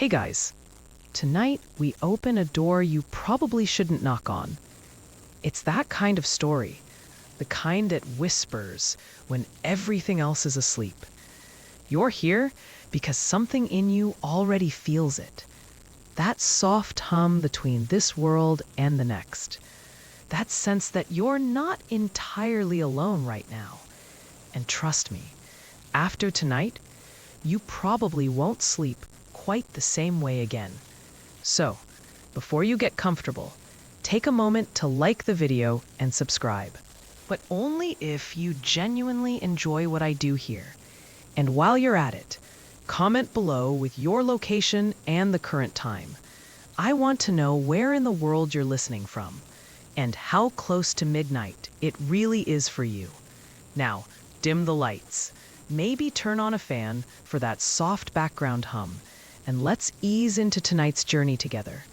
Hey guys, tonight we open a door you probably shouldn't knock on. It's that kind of story, the kind that whispers when everything else is asleep. You're here because something in you already feels it. That soft hum between this world and the next. That sense that you're not entirely alone right now. And trust me, after tonight, you probably won't sleep quite the same way again. So, before you get comfortable, take a moment to like the video and subscribe. But only if you genuinely enjoy what I do here. And while you're at it, comment below with your location and the current time. I want to know where in the world you're listening from, and how close to midnight it really is for you. Now, dim the lights. Maybe turn on a fan for that soft background hum, and let's ease into tonight's journey together.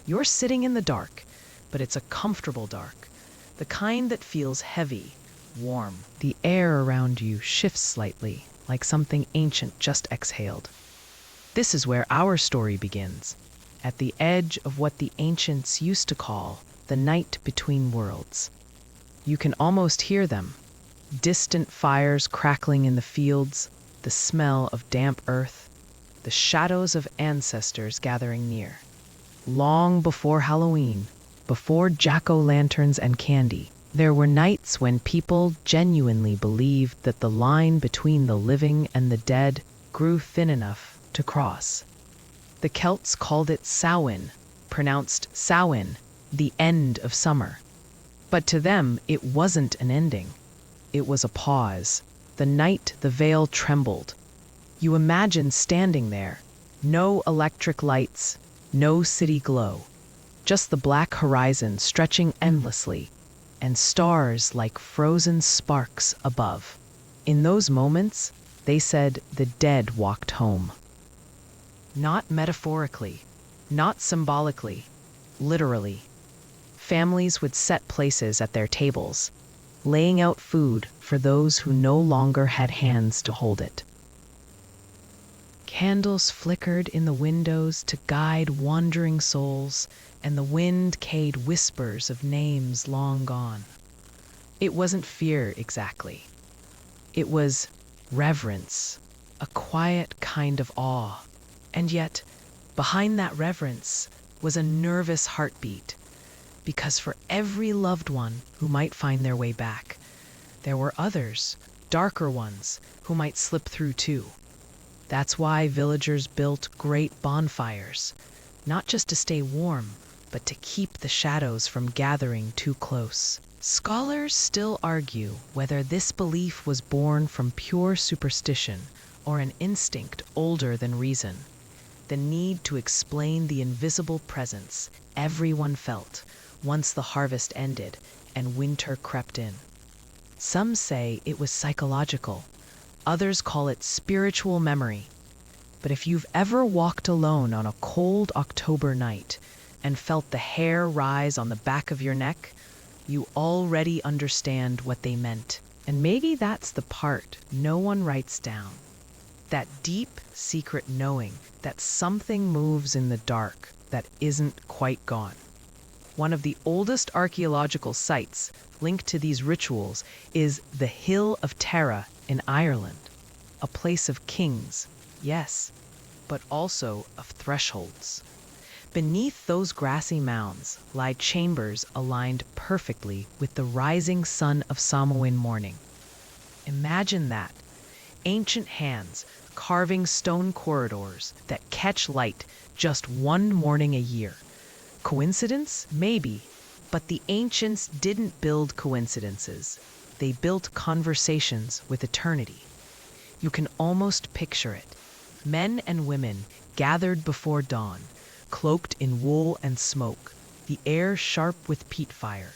You're sitting in the dark, but it's a comfortable dark, the kind that feels heavy, warm. The air around you shifts slightly, like something ancient just exhaled. This is where our story begins, at the edge of what the ancients used to call the night between worlds. You can almost hear them, distant fires crackling in the fields, the smell of damp earth, the shadows of ancestors gathering near. Long before Halloween, before jack-o'-lanterns and candy, there were nights when people genuinely believed that the line between the living and the dead grew thin enough to cross. The Celts called it Samhain, pronounced Samhain, the end of summer. But to them, it wasn't an ending. It was a pause. The night the veil trembled. You imagine standing there, no electric lights, no city glow, just the black horizon stretching endlessly, and stars like frozen sparks above. In those moments, they said the dead walked home. Not metaphorically, not symbolically, literally. Families would set places at their tables, laying out food for those who no longer had hands to hold it. Candles flickered in the windows to guide wandering souls, and the wind carried whispers of names long gone. It wasn't fear exactly. It was reverence, a quiet kind of awe. And yet, behind that reverence was a nervous heartbeat, because for every loved one who might find their way back, there were others, darker ones, who might slip through too. That's why villagers built great bonfires, not just to stay warm, but to keep the shadows from gathering too close. Scholars still argue whether this belief was born from pure superstition or an instinct older than reason. The need to explain the invisible presence everyone felt once the harvest ended and winter crept in. Some say it was psychological. Others call it spiritual memory. But if you've ever walked alone on a cold October night and felt the hair rise on the back of your neck, you already understand what they meant. And maybe that's the part no one writes down. That deep, secret knowing that something moves in the dark that isn't quite gone. One of the oldest archaeological sites linked to these rituals is the Hill of Tara in Ireland, a place of kings, yes, but also of thresholds. Beneath those grassy mounds lie chambers aligned perfectly with the rising sun of Samhain morning. Imagine that, ancient hands carving stone corridors that catch light just one morning a year. Coincidence? Maybe, but the ancients didn't build coincidences. They built conversations with eternity. You can almost picture it. Men and women gathered before dawn, cloaked in wool and smoke, the air sharp with peat fire.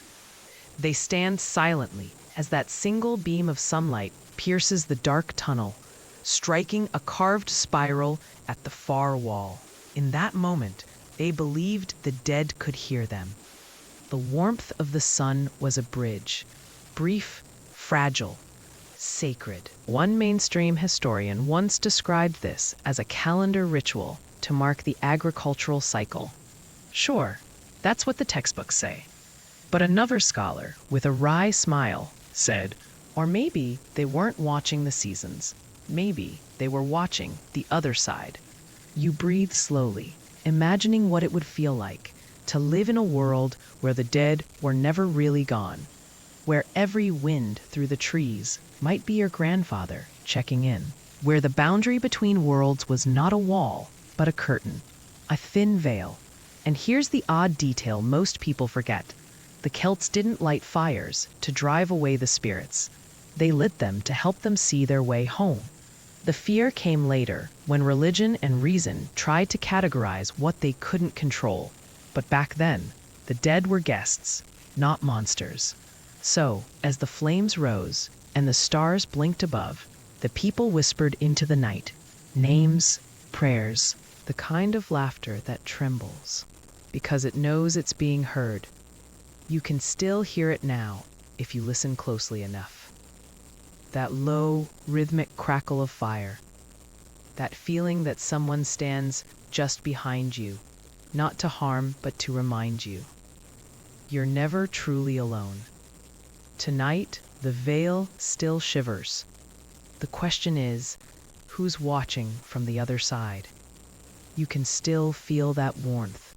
They stand silently as that single beam of sunlight pierces the dark tunnel, striking a carved spiral at the far wall. In that moment, they believed the dead could hear them. The warmth of the sun was a bridge, brief, fragile, sacred. One mainstream historian once described this as a calendar ritual, to mark the agricultural cycle. Sure, that's what the textbooks say. But another scholar, with a wry smile, said, or maybe they weren't watching the seasons. Maybe they were watching the other side. You breathe slowly, imagining what it would feel like to live in a world where the dead were never really gone, where every wind through the trees might be your grandfather checking in, where the boundary between worlds was not a wall, but a curtain, a thin veil. And here's the odd detail most people forget. The Celts didn't light fires to drive away the spirits. They lit them to help them see their way home. The fear came later, when religion and reason tried to categorize what they couldn't control. But back then, the dead were guests, not monsters. So, as the flames rose and the stars blinked above, the people whispered into the night, names, prayers, the kind of laughter that trembles, because it knows it's being heard. You can still hear it now if you listen closely enough. That low, rhythmic crackle of fire. That feeling that someone stands just behind you, not to harm but to remind you. You're never truly alone. Tonight, the veil still shivers. The question is, who's watching from the other side? You can still feel that warmth,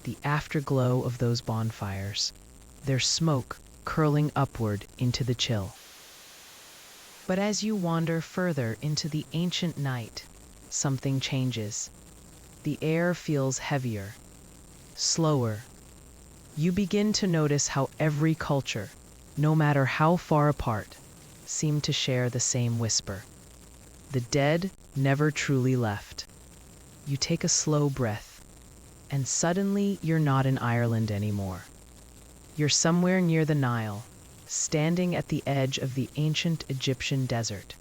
the afterglow of those bonfires, their smoke curling upward into the chill. But as you wander further into the ancient night, something changes. The air feels heavier, slower. You begin to notice how every culture, no matter how far apart, seemed to share the same whisper. The dead never truly left. You take a slow breath, and suddenly you're not in Ireland anymore. You're somewhere near the Nile, standing at the edge of the ancient Egyptian desert,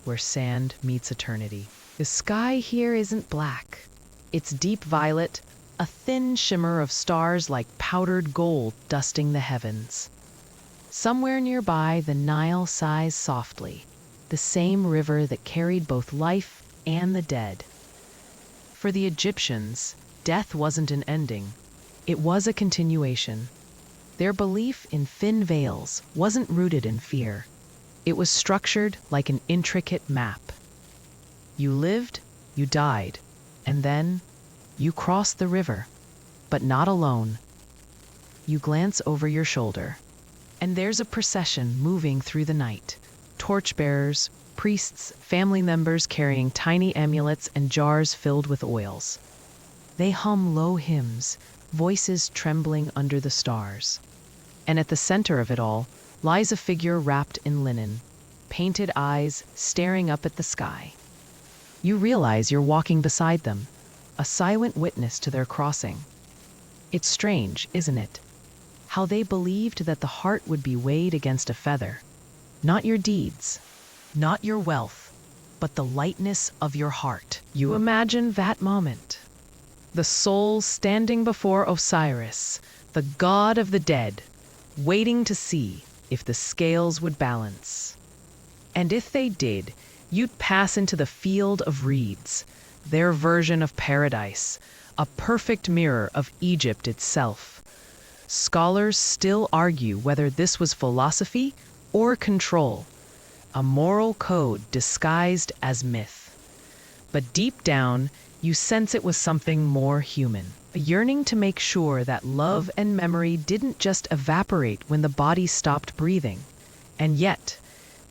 where sand meets eternity. The sky here isn't black. It's deep violet, a thin shimmer of stars like powdered gold dusting the heavens. Somewhere nearby, the Nile sighs softly, the same river that carried both life and the dead. For the Egyptians, death wasn't an ending. It was a continuation. Their belief in thin veils wasn't rooted in fear. It was structured like an intricate map. You lived, you died, and then you crossed the river, but not alone. You glance over your shoulder, and there's a procession moving through the night. Torchbearers, priests, family members carrying tiny amulets and jars filled with oils. They hum low hymns, voices trembling under the stars. And at the center of it all lies a figure wrapped in linen, painted eyes staring up at the sky. You realize you're walking beside them, a silent witness to their crossing. It's strange, isn't it? How they believed that the heart would be weighed against a feather. Not your deeds, not your wealth, but the lightness of your heart. You imagine that moment. The soul standing before Osiris, the god of the dead, waiting to see if the scales would balance. And if they did, you'd pass into the field of reeds, their version of paradise, a perfect mirror of Egypt itself. Scholars still argue whether this was philosophy or control, a moral code disguised as myth. But deep down, you sense it was something more human, a yearning to make sure that love and memory didn't just evaporate when the body stopped breathing. And yet,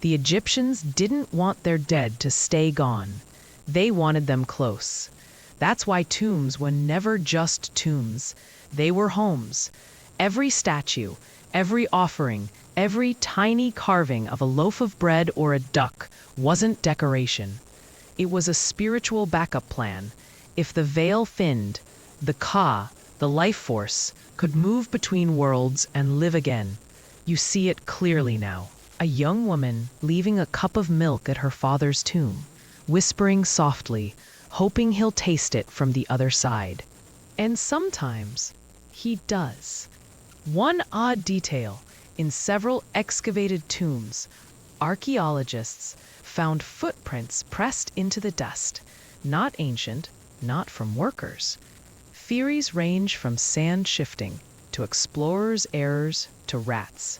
the Egyptians didn't want their dead to stay gone. They wanted them close. That's why tombs were never just tombs. They were homes. Every statue, every offering, every tiny carving of a loaf of bread or a duck wasn't decoration. It was a spiritual backup plan. If the veil thinned, the Ka, the life force, could move between worlds and live again. You see it clearly now. A young woman leaving a cup of milk at her father's tomb, whispering softly, hoping he'll taste it from the other side. And sometimes he does. One odd detail: in several excavated tombs, archaeologists found footprints pressed into the dust, not ancient, not from workers. Theories range from sand shifting to explorers' errors to rats.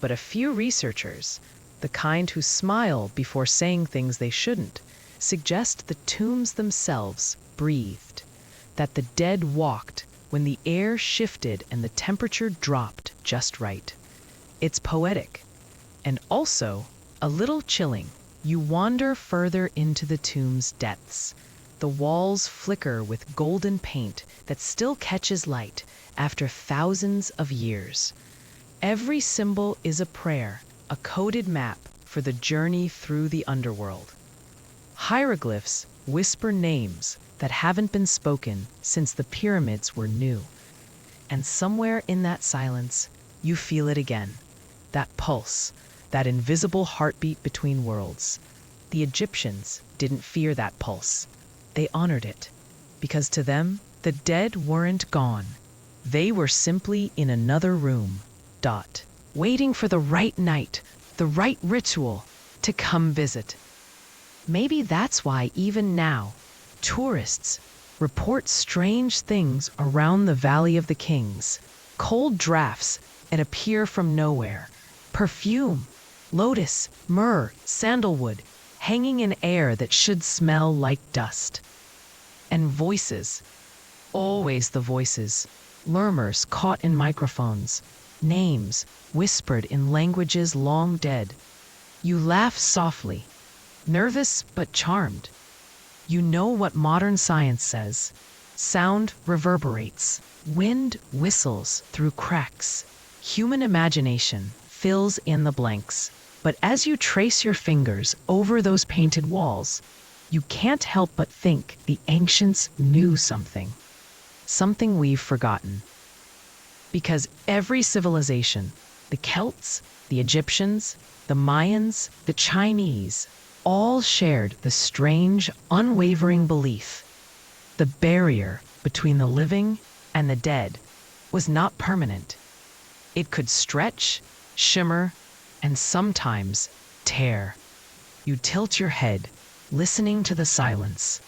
But a few researchers, the kind who smile before saying things they shouldn't, suggest the tombs themselves breathed, that the dead walked when the air shifted and the temperature dropped just right. It's poetic, and also a little chilling. You wander further into the tomb's depths. The walls flicker with golden paint that still catches light after thousands of years. Every symbol is a prayer, a coded map for the journey through the underworld. Hieroglyphs whisper names that haven't been spoken since the pyramids were new. And somewhere in that silence, you feel it again. That pulse, that invisible heartbeat between worlds. The Egyptians didn't fear that pulse. They honored it, because to them, the dead weren't gone. They were simply in another room, waiting for the right night, the right ritual to come visit. Maybe that's why even now, tourists report strange things around the Valley of the Kings. Cold drafts that appear from nowhere. Perfume, lotus, myrrh, sandalwood, hanging in air that should smell like dust. And voices, always the voices, murmurs caught in microphones, names whispered in languages long dead. You laugh softly, nervous but charmed. You know what modern science says. Sound reverberates, wind whistles through cracks. Human imagination fills in the blanks. But as you trace your fingers over those painted walls, you can't help but think the ancients knew something. Something we've forgotten. Because every civilization, the Celts, the Egyptians, the Mayans, the Chinese, all shared the strange, unwavering belief. The barrier between the living and the dead was not permanent. It could stretch, shimmer, and sometimes tear. You tilt your head, listening to the silence.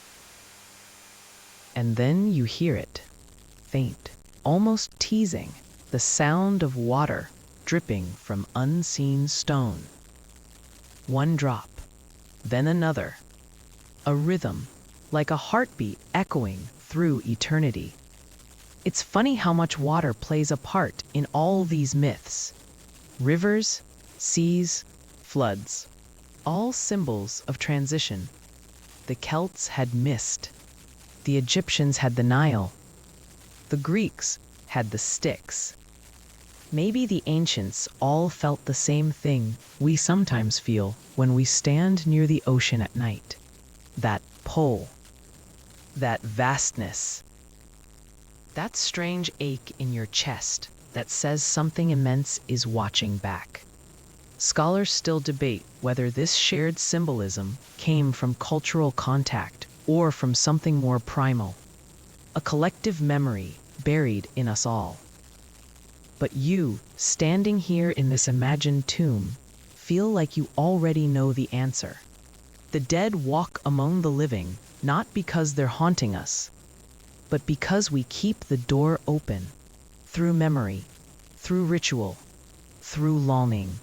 And then you hear it, faint, almost teasing, the sound of water dripping from unseen stone. One drop, then another. A rhythm, like a heartbeat echoing through eternity. It's funny how much water plays a part in all these myths. Rivers, seas, floods, all symbols of transition. The Celts had mist. The Egyptians had the Nile. The Greeks had the Styx. Maybe the ancients all felt the same thing we sometimes feel when we stand near the ocean at night. That pull. That vastness. That strange ache in your chest that says something immense is watching back. Scholars still debate whether this shared symbolism came from cultural contact or from something more primal, a collective memory buried in us all. But you, standing here in this imagined tomb, feel like you already know the answer. The dead walk among the living, not because they're haunting us, but because we keep the door open, through memory, through ritual, through longing.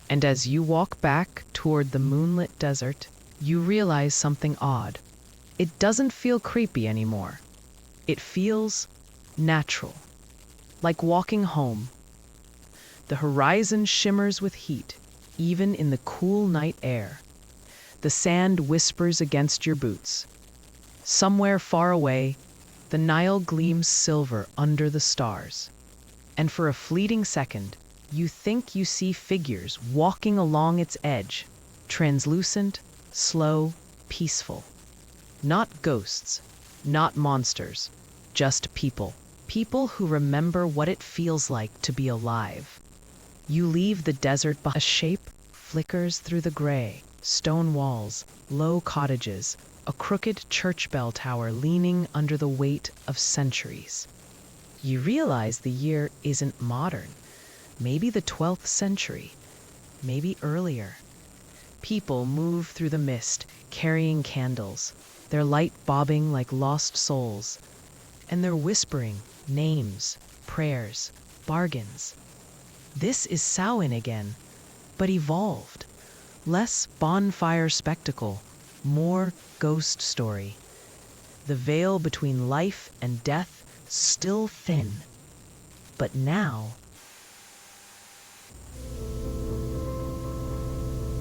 And as you walk back toward the moonlit desert, you realize something odd. It doesn't feel creepy anymore. It feels natural, like walking home. The horizon shimmers with heat, even in the cool night air. The sand whispers against your boots. Somewhere far away, the Nile gleams silver under the stars. And for a fleeting second, you think you see figures walking along its edge, translucent, slow, peaceful. Not ghosts, not monsters, just people. People who remember what it feels like to be alive. You leave the desert behind. A shape flickers through the gray. Stone walls, low cottages, a crooked church bell tower leaning under the weight of centuries. You realize the year isn't modern. Maybe the 12th century, maybe earlier. People move through the mist, carrying candles. their light bobbing like lost souls. And they're whispering names, prayers, bargains. This is Samhain again, but evolved. Less bonfire spectacle, more ghost story. The veil between life and death still thin. But now,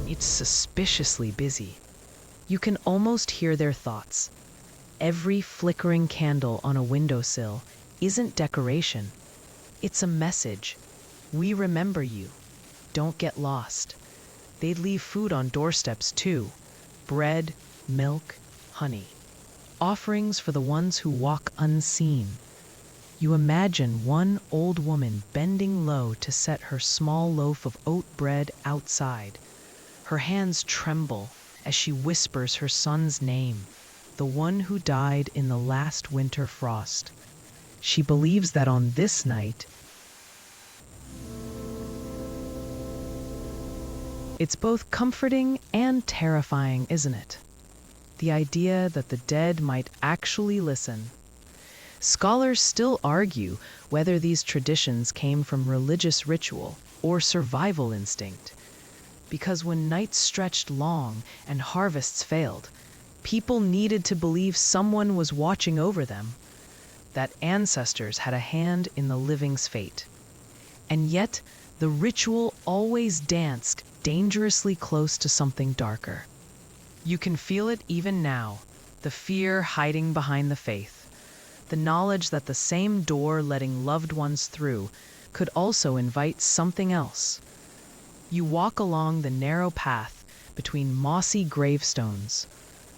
it's suspiciously busy. You can almost hear their thoughts. Every flickering candle on a windowsill isn't decoration. It's a message. We remember you. Don't get lost. They'd leave food on doorsteps too. Bread, milk, honey. Offerings for the ones who walk unseen. You imagine one old woman bending low to set her small loaf of oat bread outside. Her hands tremble as she whispers her son's name, the one who died in the last winter frost. She believes that on this night, it's both comforting and terrifying, isn't it? The idea that the dead might actually listen. Scholars still argue whether these traditions came from religious ritual or survival instinct. Because when nights stretched long and harvests failed, people needed to believe someone was watching over them, that ancestors had a hand in the living's fate. And yet, the ritual always danced dangerously close to something darker. You can feel it even now, the fear hiding behind the faith, the knowledge that the same door letting loved ones through could also invite something else. You walk along the narrow path between mossy gravestones.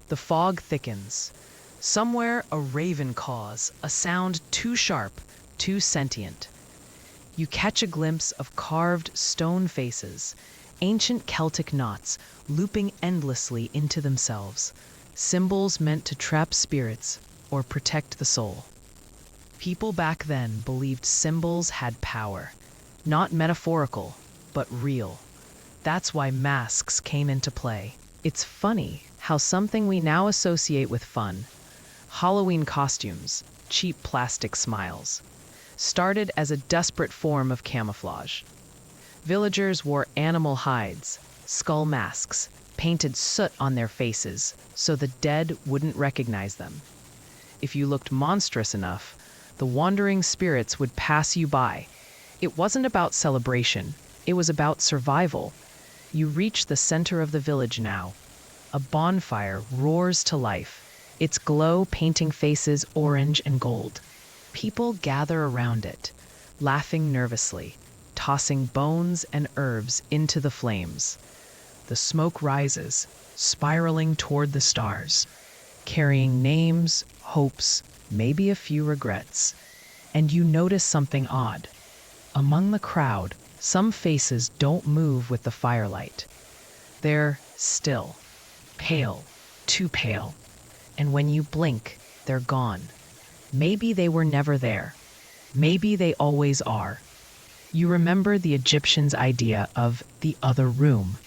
The fog thickens. Somewhere a raven caws, a sound too sharp, too sentient. You catch a glimpse of carved stone faces, ancient Celtic knots looping endlessly into themselves, symbols meant to trap spirits or protect the soul. People back then believed symbols had power, not metaphorical, but real. That's why masks came into play. It's funny how something we now associate with fun, Halloween costumes, cheap plastic smiles, started as a desperate form of camouflage. Villagers wore animal hides, skull masks, painted soot on their faces so the dead wouldn't recognize them. If you looked monstrous enough, the wandering spirits would pass you by. It wasn't about celebration, it was about survival. You reach the center of the village now. A bonfire roars to life, its glow painting faces orange and gold. People gather around it, laughing nervously, tossing bones and herbs into the flames. The smoke rises, spiraling toward the stars, carrying names, hopes, maybe a few regrets. And you notice something odd. Among the crowd, some faces don't move with the firelight. They're still, pale, too pale. And when you blink, they're gone. Maybe they were never there. Maybe they always are. You remember the Egyptians' idea of the other room.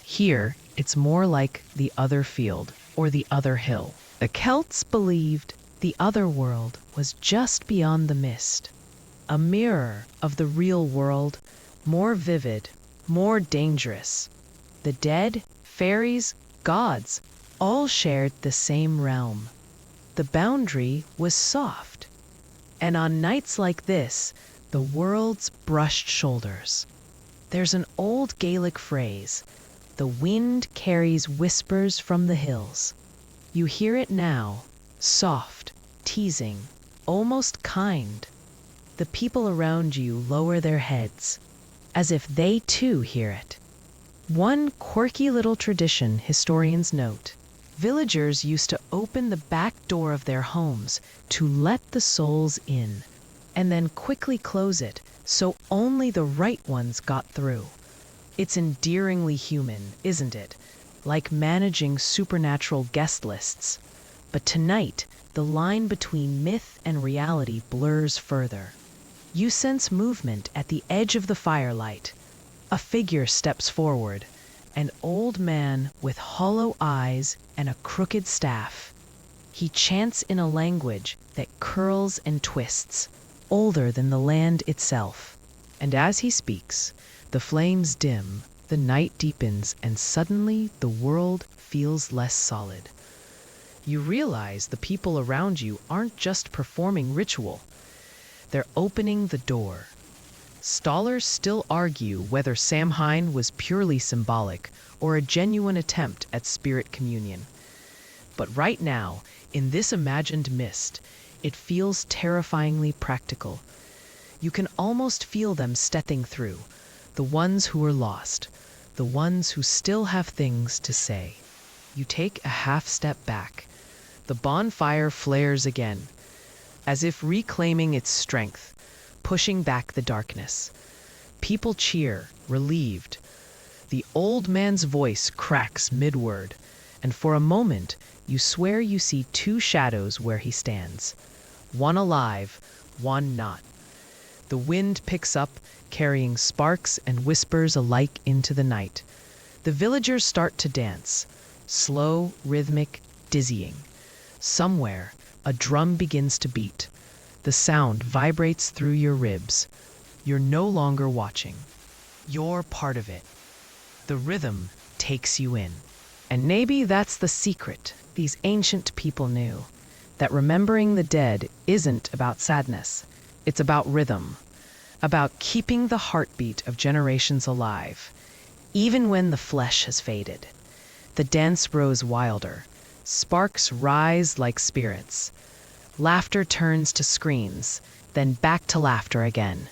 Here, it's more like the other field or the other hill. The Celts believed the other world was just beyond the mist, a mirror of the real world, more vivid, more dangerous. The dead, fairies, gods, all shared the same realm. The boundary was soft. And on nights like this, the worlds brushed shoulders. There's an old Gaelic phrase, "The wind carries whispers from the hills." You hear it now, soft, teasing, almost kind. The people around you lower their heads, as if they too hear it. One quirky little tradition historians note: villagers used to open the back door of their homes to let the souls in, and then quickly close it so only the right ones got through. It's endearingly human, isn't it? Like managing supernatural guest lists. But tonight, the line between myth and reality blurs further. You sense movement at the edge of the firelight. A figure steps forward, an old man with hollow eyes and a crooked staff. He chants in a language that curls and twists, older than the land itself. And as he speaks, the flames dim, the night deepens, and suddenly the world feels less solid. You realize the people around you aren't just performing ritual. They're opening the door. Scholars still argue whether Samhain was purely symbolic or a genuine attempt at spirit communion. But right now, in this imagined mist, it feels terrifyingly practical. You can almost feel them stepping through, the ones who are lost, the ones who still have things to say. You take a half step back. The bonfire flares again, as if reclaiming its strength, pushing back the darkness. People cheer, relieved. The old man's voice cracks mid-word, and for a moment you swear you see two shadows where he stands. One alive, one not. The wind picks up, carrying sparks and whispers alike into the night. The villagers start to dance, slow, rhythmic, dizzying. Somewhere, a drum begins to beat. The sound vibrates through your ribs. You're no longer watching. You're part of it. The rhythm takes you in. And maybe that's the secret these ancient people knew, that remembering the dead isn't about sadness. It's about rhythm, about keeping the heartbeat of generations alive, even when the flesh has faded. The dance grows wilder. Sparks rise like spirits. Laughter turns to screams, then back to laughter again.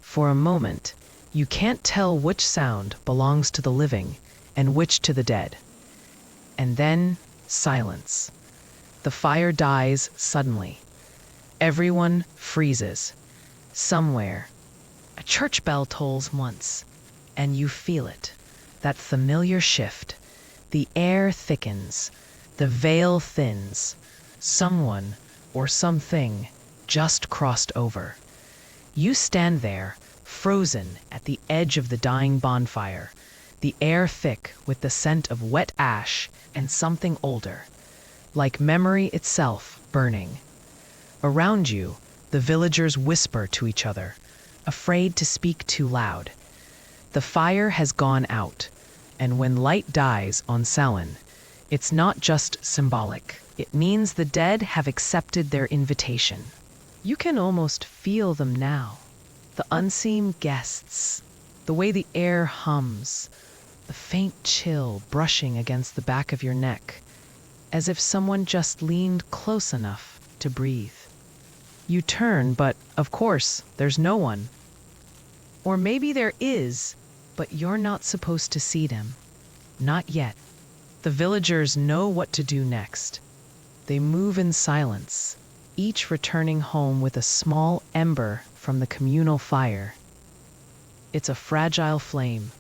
For a moment, you can't tell which sound belongs to the living and which to the dead. And then, silence. The fire dies suddenly. Everyone freezes. Somewhere, a church bell tolls once, and you feel it. That familiar shift. The air thickens. The veil thins. Someone or something just crossed over. You stand there, frozen at the edge of the dying bonfire, the air thick with the scent of wet ash and something older, like memory itself burning. Around you, the villagers whisper to each other, afraid to speak too loud. The fire has gone out, and when light dies on Samhain, it's not just symbolic. It means the dead have accepted their invitation. You can almost feel them now. The unseen guests, the way the air hums, the faint chill brushing against the back of your neck, as if someone just leaned close enough to breathe. You turn, but of course, there's no one. Or maybe there is, but you're not supposed to see them. Not yet. The villagers know what to do next. They move in silence, each returning home with a small ember from the communal fire. It's a fragile flame,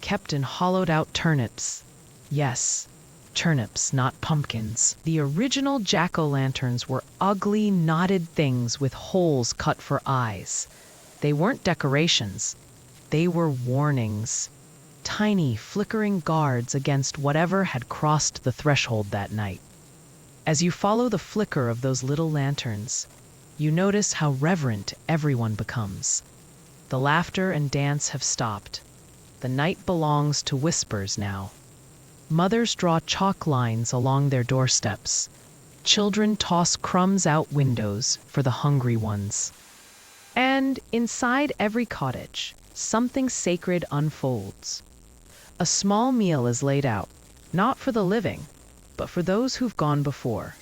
kept in hollowed-out turnips. Yes, turnips, not pumpkins. The original jack-o'-lanterns were ugly, knotted things with holes cut for eyes. They weren't decorations. They were warnings. Tiny, flickering guards against whatever had crossed the threshold that night. As you follow the flicker of those little lanterns, you notice how reverent everyone becomes. The laughter and dance have stopped. The night belongs to whispers now. Mothers draw chalk lines along their doorsteps. Children toss crumbs out windows for the hungry ones. And inside every cottage, something sacred unfolds. A small meal is laid out, not for the living, but for those who've gone before.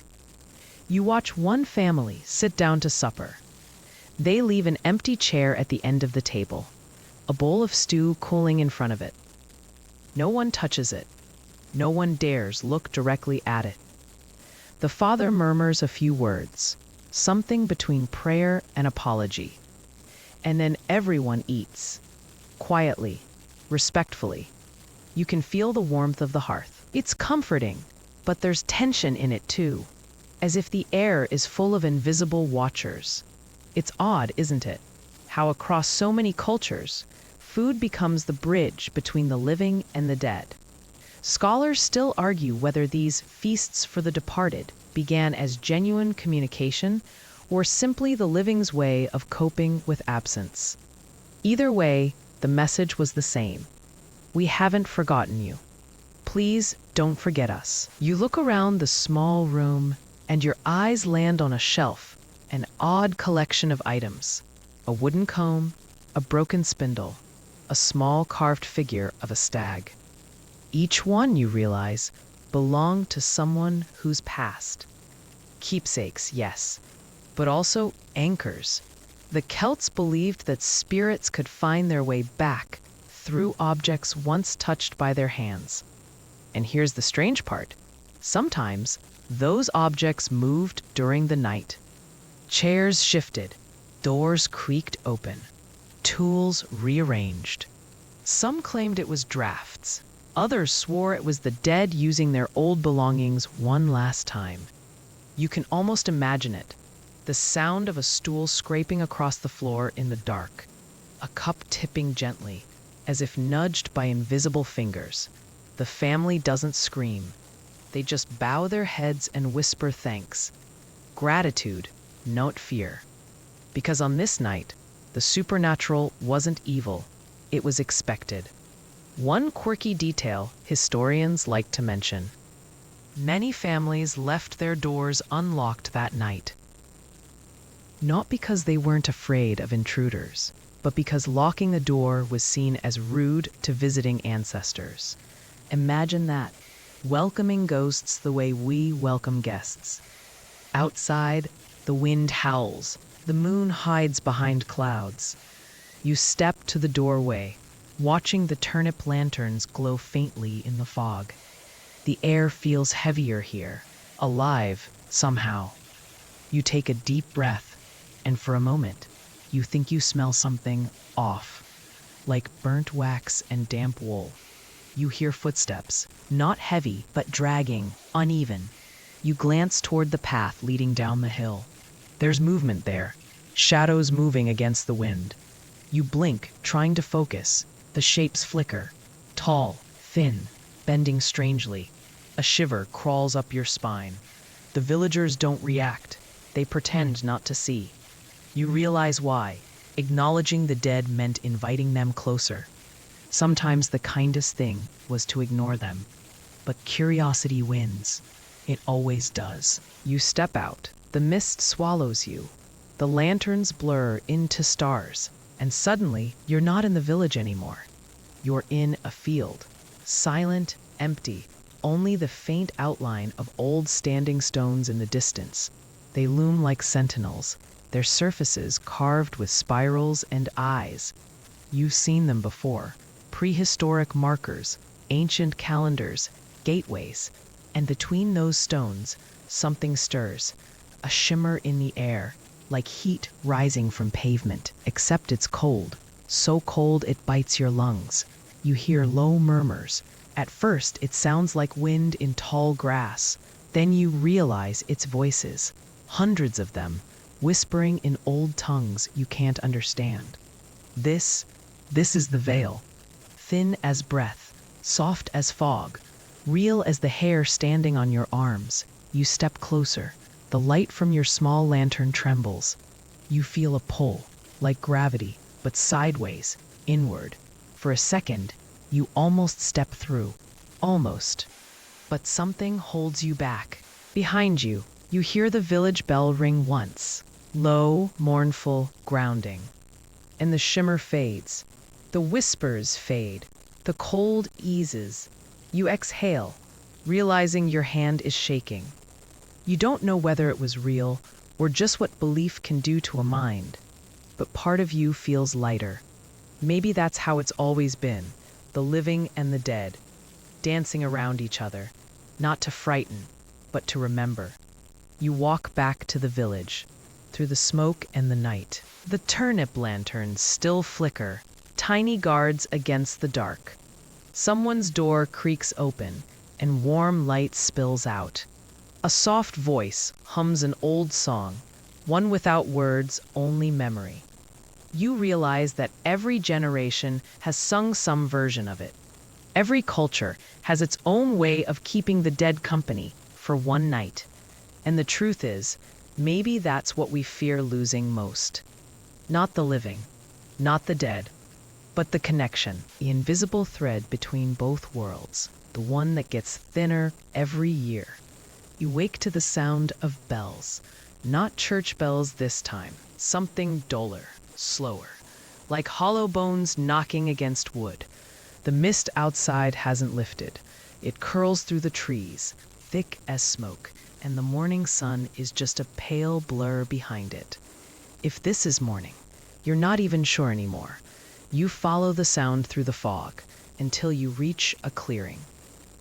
You watch one family sit down to supper. They leave an empty chair at the end of the table, a bowl of stew cooling in front of it. No one touches it. No one dares look directly at it. The father murmurs a few words, something between prayer and apology. And then everyone eats, quietly, respectfully. You can feel the warmth of the hearth. It's comforting, but there's tension in it too, as if the air is full of invisible watchers. It's odd, isn't it? How across so many cultures, food becomes the bridge between the living and the dead. Scholars still argue whether these feasts for the departed began as genuine communication or simply the living's way of coping with absence. Either way, the message was the same. We haven't forgotten you. Please don't forget us. You look around the small room and your eyes land on a shelf, an odd collection of items. A wooden comb, a broken spindle, a small carved figure of a stag. Each one, you realize, belonged to someone who's passed. Keepsakes, yes, but also anchors. The Celts believed that spirits could find their way back through objects once touched by their hands. And here's the strange part. Sometimes, those objects moved during the night. Chairs shifted, doors creaked open, tools rearranged. Some claimed it was drafts. Others swore it was the dead using their old belongings one last time. You can almost imagine it. The sound of a stool scraping across the floor in the dark. A cup tipping gently, as if nudged by invisible fingers. The family doesn't scream. They just bow their heads and whisper thanks. Gratitude, not fear. Because on this night, the supernatural wasn't evil. It was expected. One quirky detail historians like to mention. Many families left their doors unlocked that night. Not because they weren't afraid of intruders, but because locking the door was seen as rude to visiting ancestors. Imagine that, welcoming ghosts the way we welcome guests. Outside, the wind howls, the moon hides behind clouds. You step to the doorway, watching the turnip lanterns glow faintly in the fog. The air feels heavier here, alive somehow. You take a deep breath, and for a moment, you think you smell something off, like burnt wax and damp wool. You hear footsteps, not heavy, but dragging, uneven. You glance toward the path leading down the hill. There's movement there, shadows moving against the wind. You blink, trying to focus. The shapes flicker, tall, thin, bending strangely. A shiver crawls up your spine. The villagers don't react. They pretend not to see. You realize why. Acknowledging the dead meant inviting them closer. Sometimes the kindest thing was to ignore them. But curiosity wins. It always does. You step out. The mist swallows you. The lanterns blur into stars. And suddenly, you're not in the village anymore. You're in a field. Silent, empty. Only the faint outline of old standing stones in the distance. They loom like sentinels, their surfaces carved with spirals and eyes. You've seen them before. Prehistoric markers, ancient calendars, gateways. And between those stones, something stirs. A shimmer in the air, like heat rising from pavement, except it's cold. So cold it bites your lungs. You hear low murmurs. At first, it sounds like wind in tall grass. Then you realize it's voices. Hundreds of them, whispering in old tongues you can't understand. This is the veil. Thin as breath, soft as fog, real as the hair standing on your arms. You step closer. The light from your small lantern trembles. You feel a pull, like gravity, but sideways, inward. For a second, you almost step through. Almost. But something holds you back. Behind you, you hear the village bell ring once. Low, mournful, grounding. And the shimmer fades. The whispers fade. The cold eases. You exhale, realizing your hand is shaking. You don't know whether it was real or just what belief can do to a mind. But part of you feels lighter. Maybe that's how it's always been. The living and the dead, dancing around each other, not to frighten, but to remember. You walk back to the village, through the smoke and the night. The turnip lanterns still flicker, tiny guards against the dark. Someone's door creaks open, and warm light spills out. A soft voice hums an old song, one without words, only memory. You realize that every generation has sung some version of it. Every culture has its own way of keeping the dead company for one night. And the truth is, maybe that's what we fear losing most. Not the living, not the dead, but the connection, the invisible thread between both worlds, the one that gets thinner every year. You wake to the sound of bells, not church bells this time, something duller, slower, like hollow bones knocking against wood. The mist outside hasn't lifted. It curls through the trees, thick as smoke, and the morning sun is just a pale blur behind it. If this is morning, you're not even sure anymore. You follow the sound through the fog until you reach a clearing.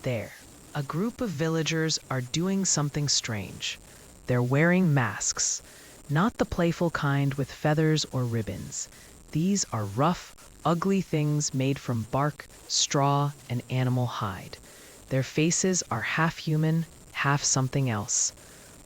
There, a group of villagers are doing something strange. They're wearing masks, not the playful kind with feathers or ribbons. These are rough, ugly things made from bark, straw, and animal hide. Their faces are half human, half something else.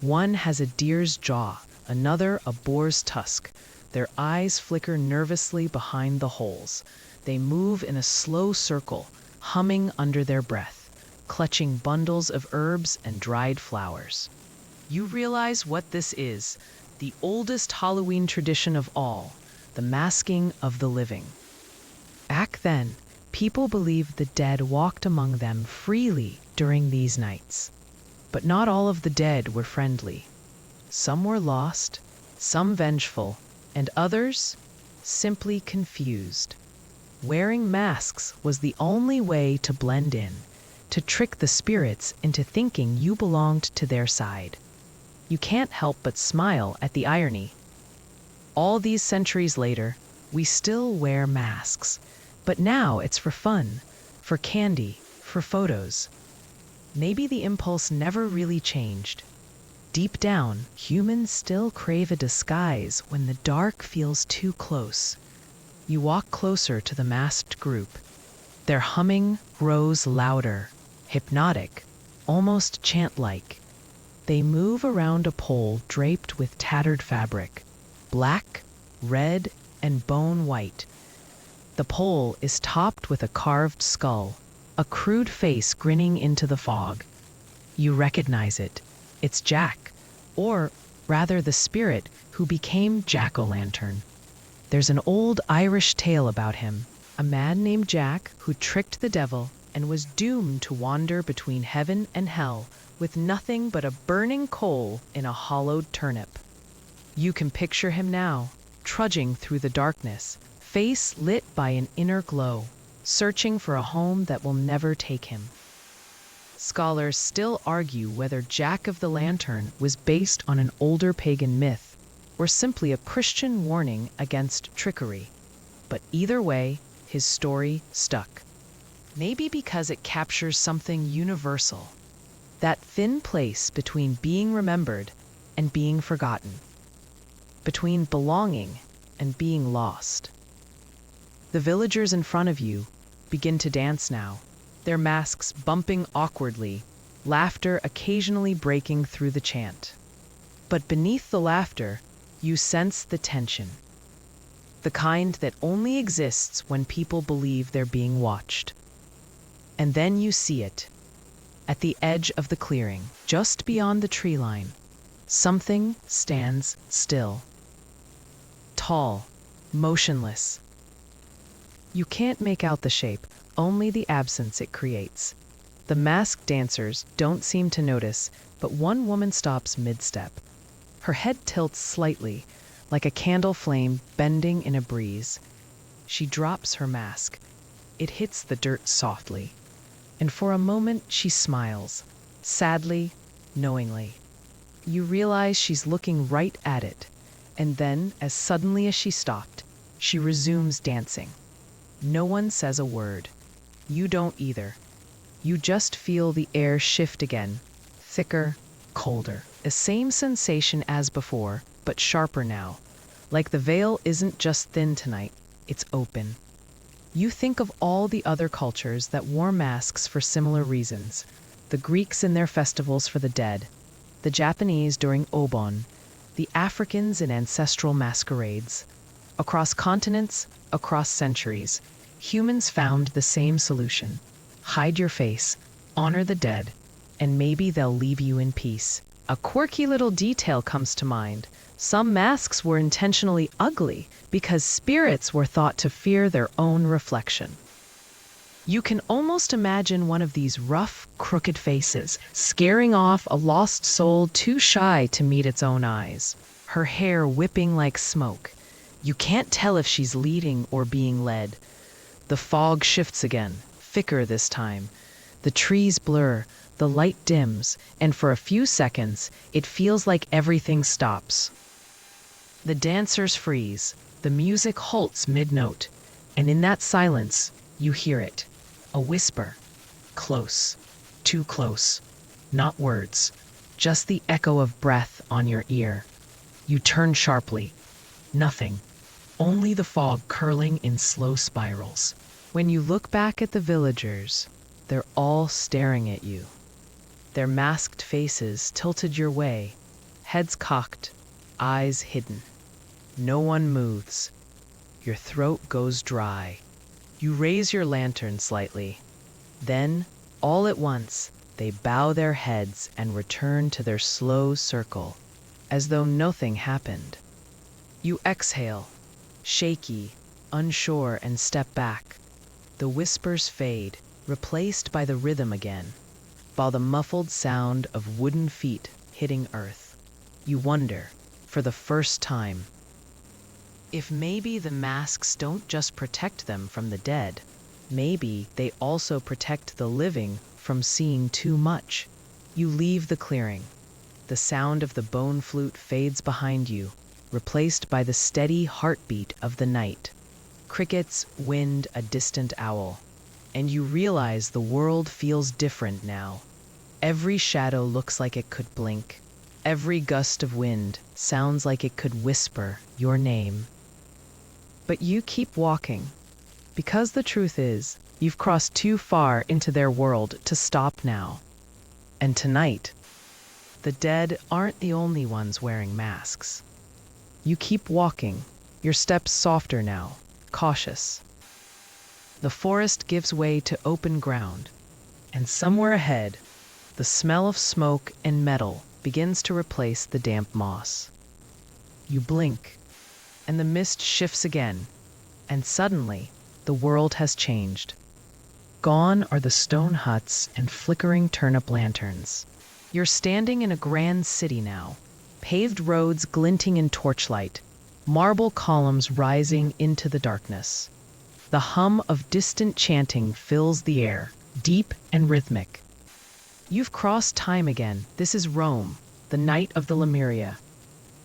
One has a deer's jaw, another a boar's tusk. Their eyes flicker nervously behind the holes. They move in a slow circle, humming under their breath, clutching bundles of herbs and dried flowers. You realize what this is, the oldest Halloween tradition of all, the masking of the living. Back then, people believed the dead walked among them freely during these nights. But not all of the dead were friendly. Some were lost, some vengeful, and others simply confused. Wearing masks was the only way to blend in, to trick the spirits into thinking you belonged to their side. You can't help but smile at the irony. All these centuries later, we still wear masks, but now it's for fun, for candy, for photos. Maybe the impulse never really changed. Deep down, humans still crave a disguise when the dark feels too close. You walk closer to the masked group. Their humming grows louder, hypnotic, almost chant-like. They move around a pole draped with tattered fabric, black, red, and bone white. The pole is topped with a carved skull, a crude face grinning into the fog. You recognize it. It's Jack, or rather the spirit who became Jack-o'-lantern. There's an old Irish tale about him, a man named Jack who tricked the devil and was doomed to wander between heaven and hell with nothing but a burning coal in a hollowed turnip. You can picture him now, trudging through the darkness, face lit by an inner glow, searching for a home that will never take him. Scholars still argue whether Jack of the Lantern was based on an older pagan myth or simply a Christian warning against trickery. But either way, his story stuck. Maybe because it captures something universal, that thin place between being remembered and being forgotten, between belonging and being lost. The villagers in front of you begin to dance now, their masks bumping awkwardly, laughter occasionally breaking through the chant. But beneath the laughter, you sense the tension, the kind that only exists when people believe they're being watched. And then you see it. At the edge of the clearing, just beyond the tree line, something stands still. Tall, motionless. You can't make out the shape, only the absence it creates. The masked dancers don't seem to notice, but one woman stops mid-step. Her head tilts slightly, like a candle flame bending in a breeze. She drops her mask. It hits the dirt softly. And for a moment she smiles, sadly, knowingly. You realize she's looking right at it, and then, as suddenly as she stopped, she resumes dancing. No one says a word. You don't either. You just feel the air shift again, thicker, colder. The same sensation as before, but sharper now. Like the veil isn't just thin tonight, it's open. You think of all the other cultures that wore masks for similar reasons. The Greeks in their festivals for the dead, the Japanese during Obon, the Africans in ancestral masquerades. Across continents, across centuries, humans found the same solution. Hide your face, honor the dead, and maybe they'll leave you in peace. A quirky little detail comes to mind. Some masks were intentionally ugly because spirits were thought to fear their own reflection. You can almost imagine one of these rough, crooked faces, scaring off a lost soul too shy to meet its own eyes. Her hair whipping like smoke. You can't tell if she's leading or being led. The fog shifts again, thicker this time. The trees blur, the light dims, and for a few seconds, it feels like everything stops. The dancers freeze, the music halts mid-note, and in that silence, you hear it. A whisper. Close. Too close. Not words. Just the echo of breath on your ear. You turn sharply. Nothing. Only the fog curling in slow spirals. When you look back at the villagers, they're all staring at you. Their masked faces tilted your way, heads cocked, eyes hidden. No one moves. Your throat goes dry. You raise your lantern slightly. Then, all at once, they bow their heads and return to their slow circle, as though nothing happened. You exhale, shaky, unsure, and step back. The whispers fade, replaced by the rhythm again, while the muffled sound of wooden feet hitting earth. You wonder, for the first time, if maybe the masks don't just protect them from the dead, maybe they also protect the living from seeing too much. You leave the clearing. The sound of the bone flute fades behind you, replaced by the steady heartbeat of the night. Crickets, wind, a distant owl. And you realize the world feels different now. Every shadow looks like it could blink. Every gust of wind sounds like it could whisper your name. But you keep walking, because the truth is, you've crossed too far into their world to stop now. And tonight, the dead aren't the only ones wearing masks. You keep walking, your steps softer now, cautious. The forest gives way to open ground, and somewhere ahead, the smell of smoke and metal begins to replace the damp moss. You blink, and the mist shifts again, and suddenly, the world has changed. Gone are the stone huts and flickering turnip lanterns. You're standing in a grand city now, paved roads glinting in torchlight, marble columns rising into the darkness. The hum of distant chanting fills the air, deep and rhythmic. You've crossed time again. This is Rome, the night of the Lemuria.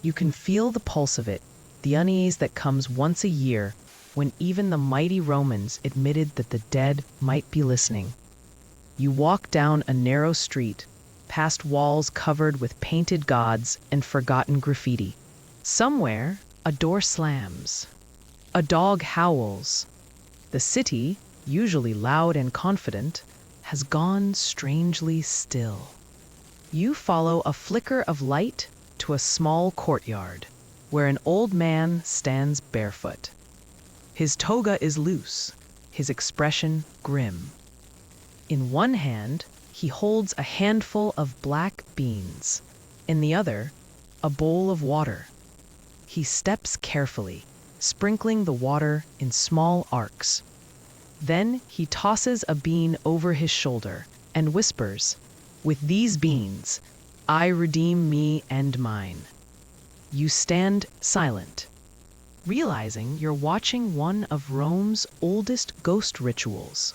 You can feel the pulse of it, the unease that comes once a year when even the mighty Romans admitted that the dead might be listening. You walk down a narrow street, past walls covered with painted gods and forgotten graffiti. Somewhere, a door slams. A dog howls. The city, usually loud and confident, has gone strangely still. You follow a flicker of light to a small courtyard, where an old man stands barefoot. His toga is loose, his expression grim. In one hand, he holds a handful of black beans. In the other, a bowl of water. He steps carefully, sprinkling the water in small arcs. Then he tosses a bean over his shoulder and whispers, "With these beans, I redeem me and mine." You stand silent, realizing you're watching one of Rome's oldest ghost rituals.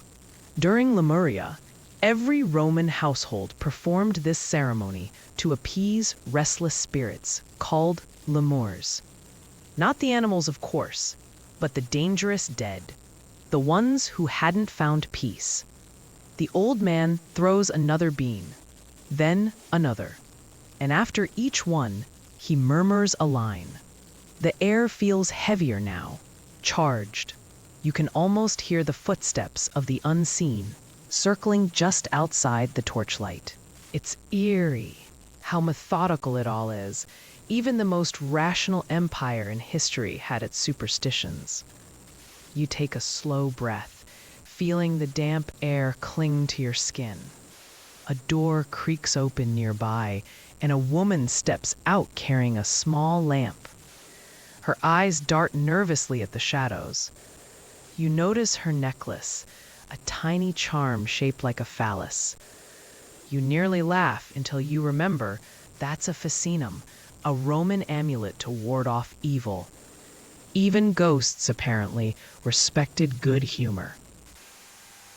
During Lemuria, every Roman household performed this ceremony to appease restless spirits called lemurs. Not the animals, of course, but the dangerous dead, the ones who hadn't found peace. The old man throws another bean, then another, and after each one, he murmurs a line. The air feels heavier now, charged. You can almost hear the footsteps of the unseen, circling just outside the torchlight. It's eerie, how methodical it all is. Even the most rational empire in history had its superstitions. You take a slow breath, feeling the damp air cling to your skin. A door creaks open nearby, and a woman steps out carrying a small lamp. Her eyes dart nervously at the shadows. You notice her necklace, a tiny charm shaped like a phallus. You nearly laugh until you remember that's a fascinum, a Roman amulet to ward off evil. Even ghosts, apparently, respected good humor.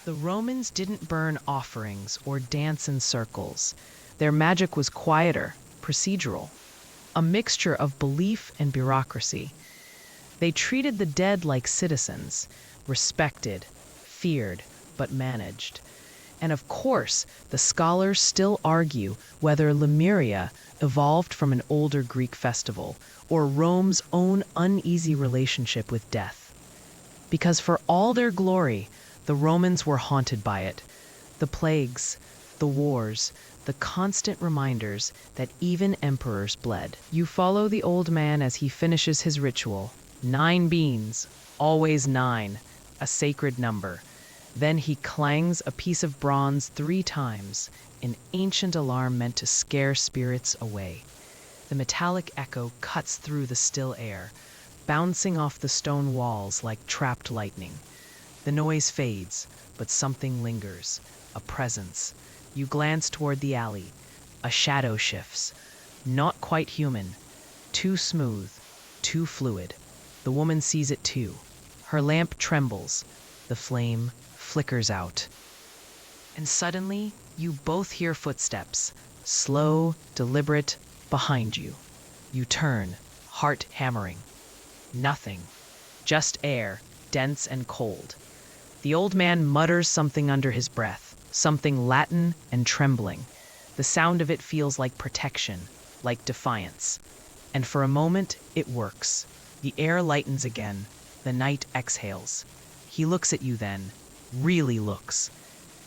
The Romans didn't burn offerings or dance in circles. Their magic was quieter, procedural, a mixture of belief and bureaucracy. They treated the dead like citizens, respected, feared, but managed. And of course, the scholars still argue whether Lemuria evolved from an older Greek festival or Rome's own uneasy relationship with death. Because for all their glory, the Romans were haunted by it. The plagues, the wars, the constant reminders that even emperors bled. You follow the old man as he finishes his ritual. 9 beans, always 9, a sacred number. Then he clangs a piece of bronze 3 times, an ancient alarm meant to scare spirits away. The metallic echo cuts through the still air, bouncing off the stone walls like trapped lightning. The noise fades, but something lingers, a presence. You glance toward the alley. A shadow shifts. Not quite human. Too smooth, too fluid. The woman sees it too. Her lamp trembles. The flame flickers out. And suddenly, you both hear footsteps, slow, deliberate, behind you. You turn, heart hammering. Nothing. Just air, dense and cold. The old man mutters something under his breath, something Latin and trembling. The sound of it feels like protection, like defiance. And for a moment, it works. The air lightens again. The night exhales. He looks at you then, really looks,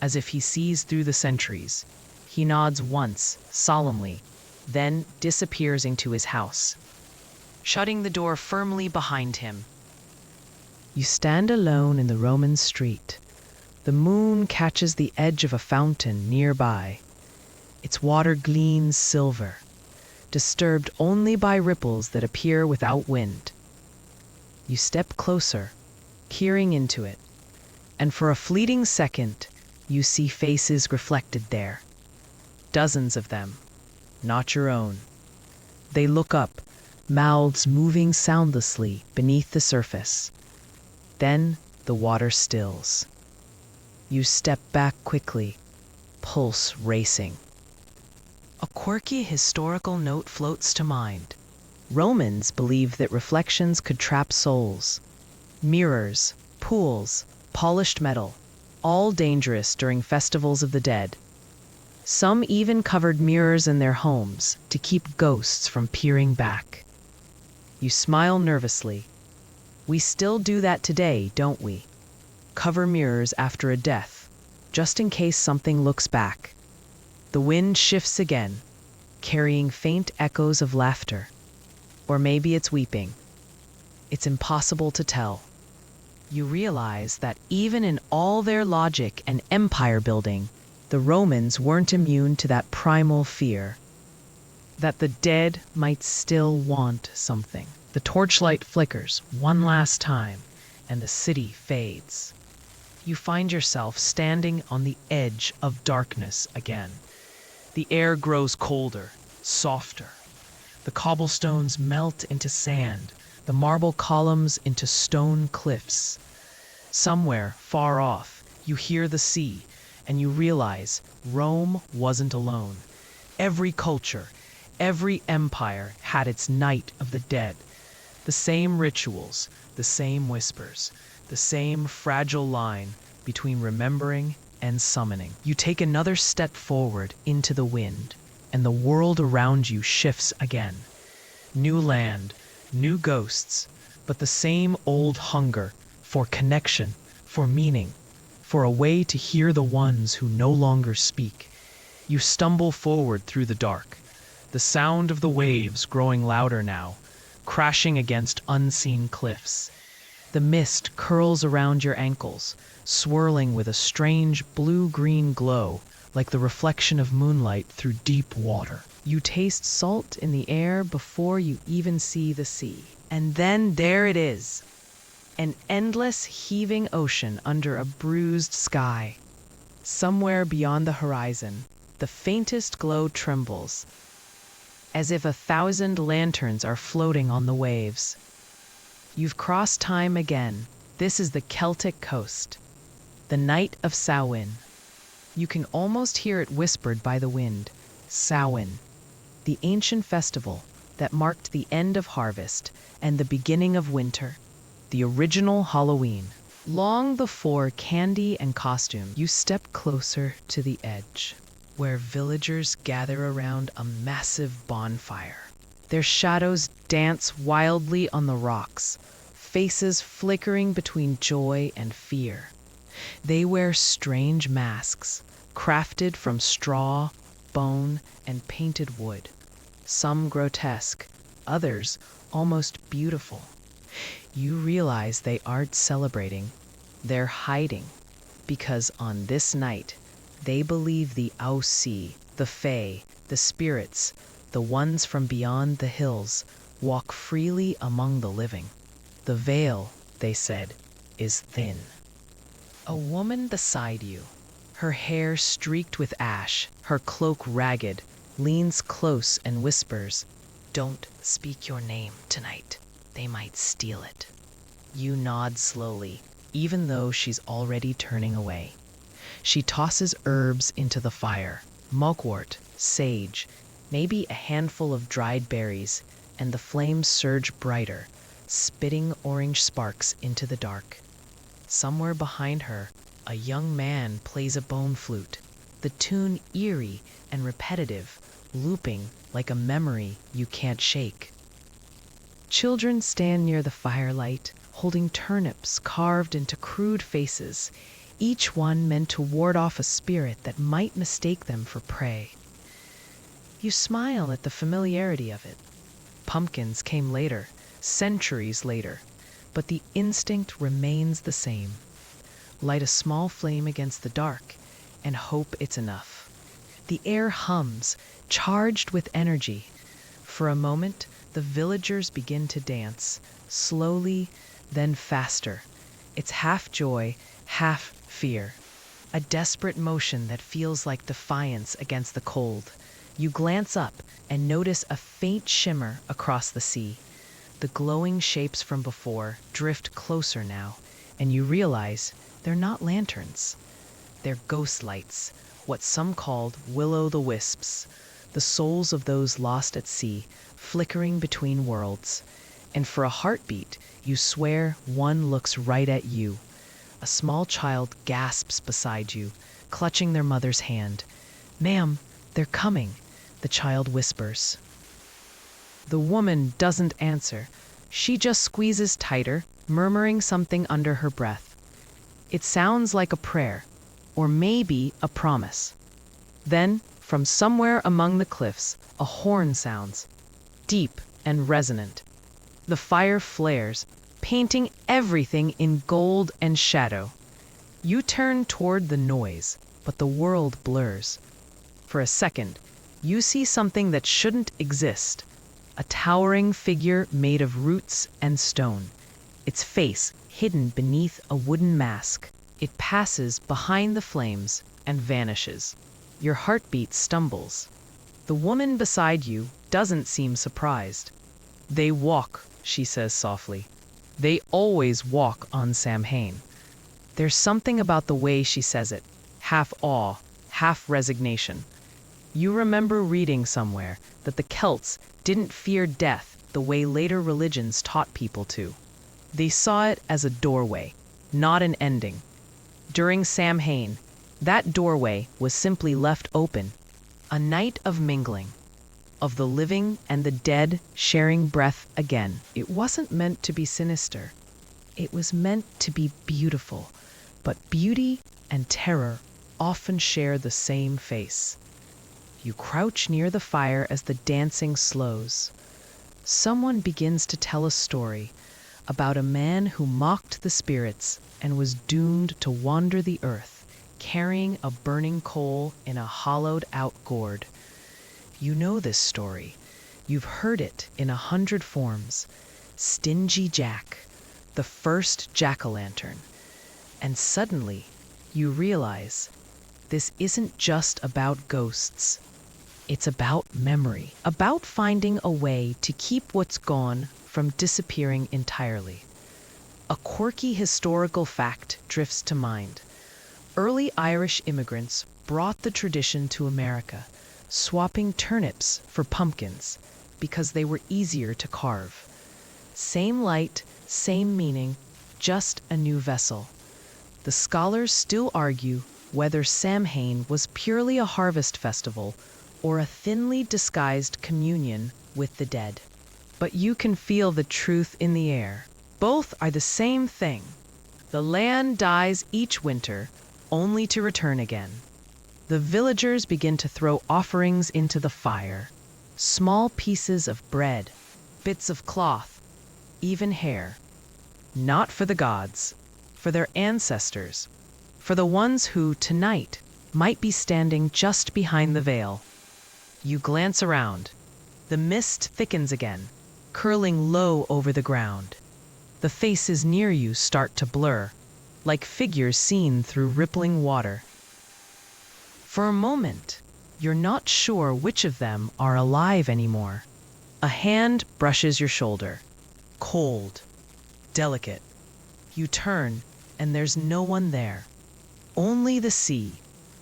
as if he sees through the centuries. He nods once, solemnly, then disappears into his house, shutting the door firmly behind him. You stand alone in the Roman street. The moon catches the edge of a fountain nearby. Its water gleams silver, disturbed only by ripples that appear without wind. You step closer, peering into it, and for a fleeting second, you see faces reflected there. Dozens of them, not your own. They look up, mouths moving soundlessly beneath the surface. Then the water stills. You step back quickly, pulse racing. A quirky historical note floats to mind. Romans believed that reflections could trap souls. Mirrors, pools, polished metal, all dangerous during festivals of the dead. Some even covered mirrors in their homes to keep ghosts from peering back. You smile nervously. We still do that today, don't we? Cover mirrors after a death, just in case something looks back. The wind shifts again, carrying faint echoes of laughter. Or maybe it's weeping. It's impossible to tell. You realize that even in all their logic and empire building, the Romans weren't immune to that primal fear. That the dead might still want something. The torchlight flickers one last time, and the city fades. You find yourself standing on the edge of darkness again. The air grows colder, softer. The cobblestones melt into sand, the marble columns into stone cliffs. Somewhere, far off, you hear the sea, and you realize Rome wasn't alone. Every culture, every empire had its night of the dead. The same rituals, the same whispers, the same fragile line between remembering and summoning. You take another step forward into the wind, and the world around you shifts again. New land, new ghosts, but the same old hunger for connection, for meaning, for a way to hear the ones who no longer speak. You stumble forward through the dark, the sound of the waves growing louder now, crashing against unseen cliffs. The mist curls around your ankles, swirling with a strange blue-green glow, like the reflection of moonlight through deep water. You taste salt in the air before you even see the sea. And then there it is, an endless heaving ocean under a bruised sky. Somewhere beyond the horizon, the faintest glow trembles, as if 1,000 lanterns are floating on the waves. You've crossed time again. This is the Celtic coast, the night of Samhain. You can almost hear it whispered by the wind. Samhain, the ancient festival that marked the end of harvest and the beginning of winter, the original Halloween. Long before candy and costume, you step closer to the edge, where villagers gather around a massive bonfire. Their shadows dance wildly on the rocks, faces flickering between joy and fear. They wear strange masks, crafted from straw, bone, and painted wood. Some grotesque, others almost beautiful. You realize they aren't celebrating, they're hiding, because on this night, they believe the Ausi, the Fae, the spirits, the ones from beyond the hills, walk freely among the living. The veil, they said, is thin. A woman beside you, her hair streaked with ash, her cloak ragged, leans close and whispers, "Don't speak your name tonight. They might steal it." You nod slowly, even though she's already turning away. She tosses herbs into the fire, mugwort, sage, maybe a handful of dried berries, and the flames surge brighter, spitting orange sparks into the dark. Somewhere behind her, a young man plays a bone flute, the tune eerie and repetitive, looping like a memory you can't shake. Children stand near the firelight, holding turnips carved into crude faces, each one meant to ward off a spirit that might mistake them for prey. You smile at the familiarity of it. Pumpkins came later, centuries later, but the instinct remains the same. Light a small flame against the dark and hope it's enough. The air hums, charged with energy. For a moment, the villagers begin to dance, slowly, then faster. It's half joy, half fear. A desperate motion that feels like defiance against the cold. You glance up and notice a faint shimmer across the sea. The glowing shapes from before drift closer now, and you realize they're not lanterns. They're ghost lights, what some called will-o'-the-wisps, the souls of those lost at sea, flickering between worlds. And for a heartbeat, you swear one looks right at you. A small child gasps beside you, clutching their mother's hand. "Ma'am, they're coming," the child whispers. The woman doesn't answer. She just squeezes tighter, murmuring something under her breath. It sounds like a prayer, or maybe a promise. Then, from somewhere among the cliffs, a horn sounds, deep and resonant. The fire flares, painting everything in gold and shadow. You turn toward the noise, but the world blurs. For a second, you see something that shouldn't exist. A towering figure made of roots and stone, its face hidden beneath a wooden mask. It passes behind the flames and vanishes. Your heartbeat stumbles. The woman beside you doesn't seem surprised. "They walk," she says softly. "They always walk on Samhain." There's something about the way she says it, half awe, half resignation. You remember reading somewhere that the Celts didn't fear death the way later religions taught people to. They saw it as a doorway, not an ending. During Samhain, that doorway was simply left open, a night of mingling, of the living and the dead sharing breath again. It wasn't meant to be sinister. It was meant to be beautiful, but beauty and terror often share the same face. You crouch near the fire as the dancing slows. Someone begins to tell a story about a man who mocked the spirits and was doomed to wander the earth, carrying a burning coal in a hollowed-out gourd. You know this story. You've heard it in 100 forms. Stingy Jack, the first jack-o'-lantern. And suddenly, you realize this isn't just about ghosts. It's about memory, about finding a way to keep what's gone from disappearing entirely. A quirky historical fact drifts to mind. Early Irish immigrants brought the tradition to America, swapping turnips for pumpkins because they were easier to carve. Same light, same meaning, just a new vessel. The scholars still argue whether Samhain was purely a harvest festival or a thinly disguised communion with the dead. But you can feel the truth in the air. Both are the same thing. The land dies each winter, only to return again. The villagers begin to throw offerings into the fire. Small pieces of bread, bits of cloth, even hair. Not for the gods, for their ancestors, for the ones who, tonight, might be standing just behind the veil. You glance around. The mist thickens again, curling low over the ground. The faces near you start to blur, like figures seen through rippling water. For a moment, you're not sure which of them are alive anymore. A hand brushes your shoulder. Cold, delicate. You turn, and there's no one there. Only the sea,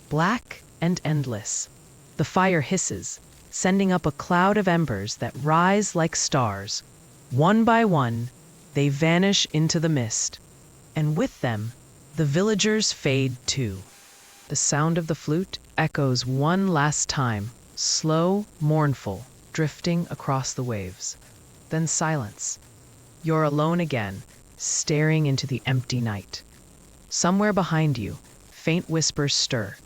black and endless. The fire hisses, sending up a cloud of embers that rise like stars. One by one, they vanish into the mist. And with them, the villagers fade too. The sound of the flute echoes one last time, slow, mournful, drifting across the waves. Then silence. You're alone again, staring into the empty night. Somewhere behind you, faint whispers stir,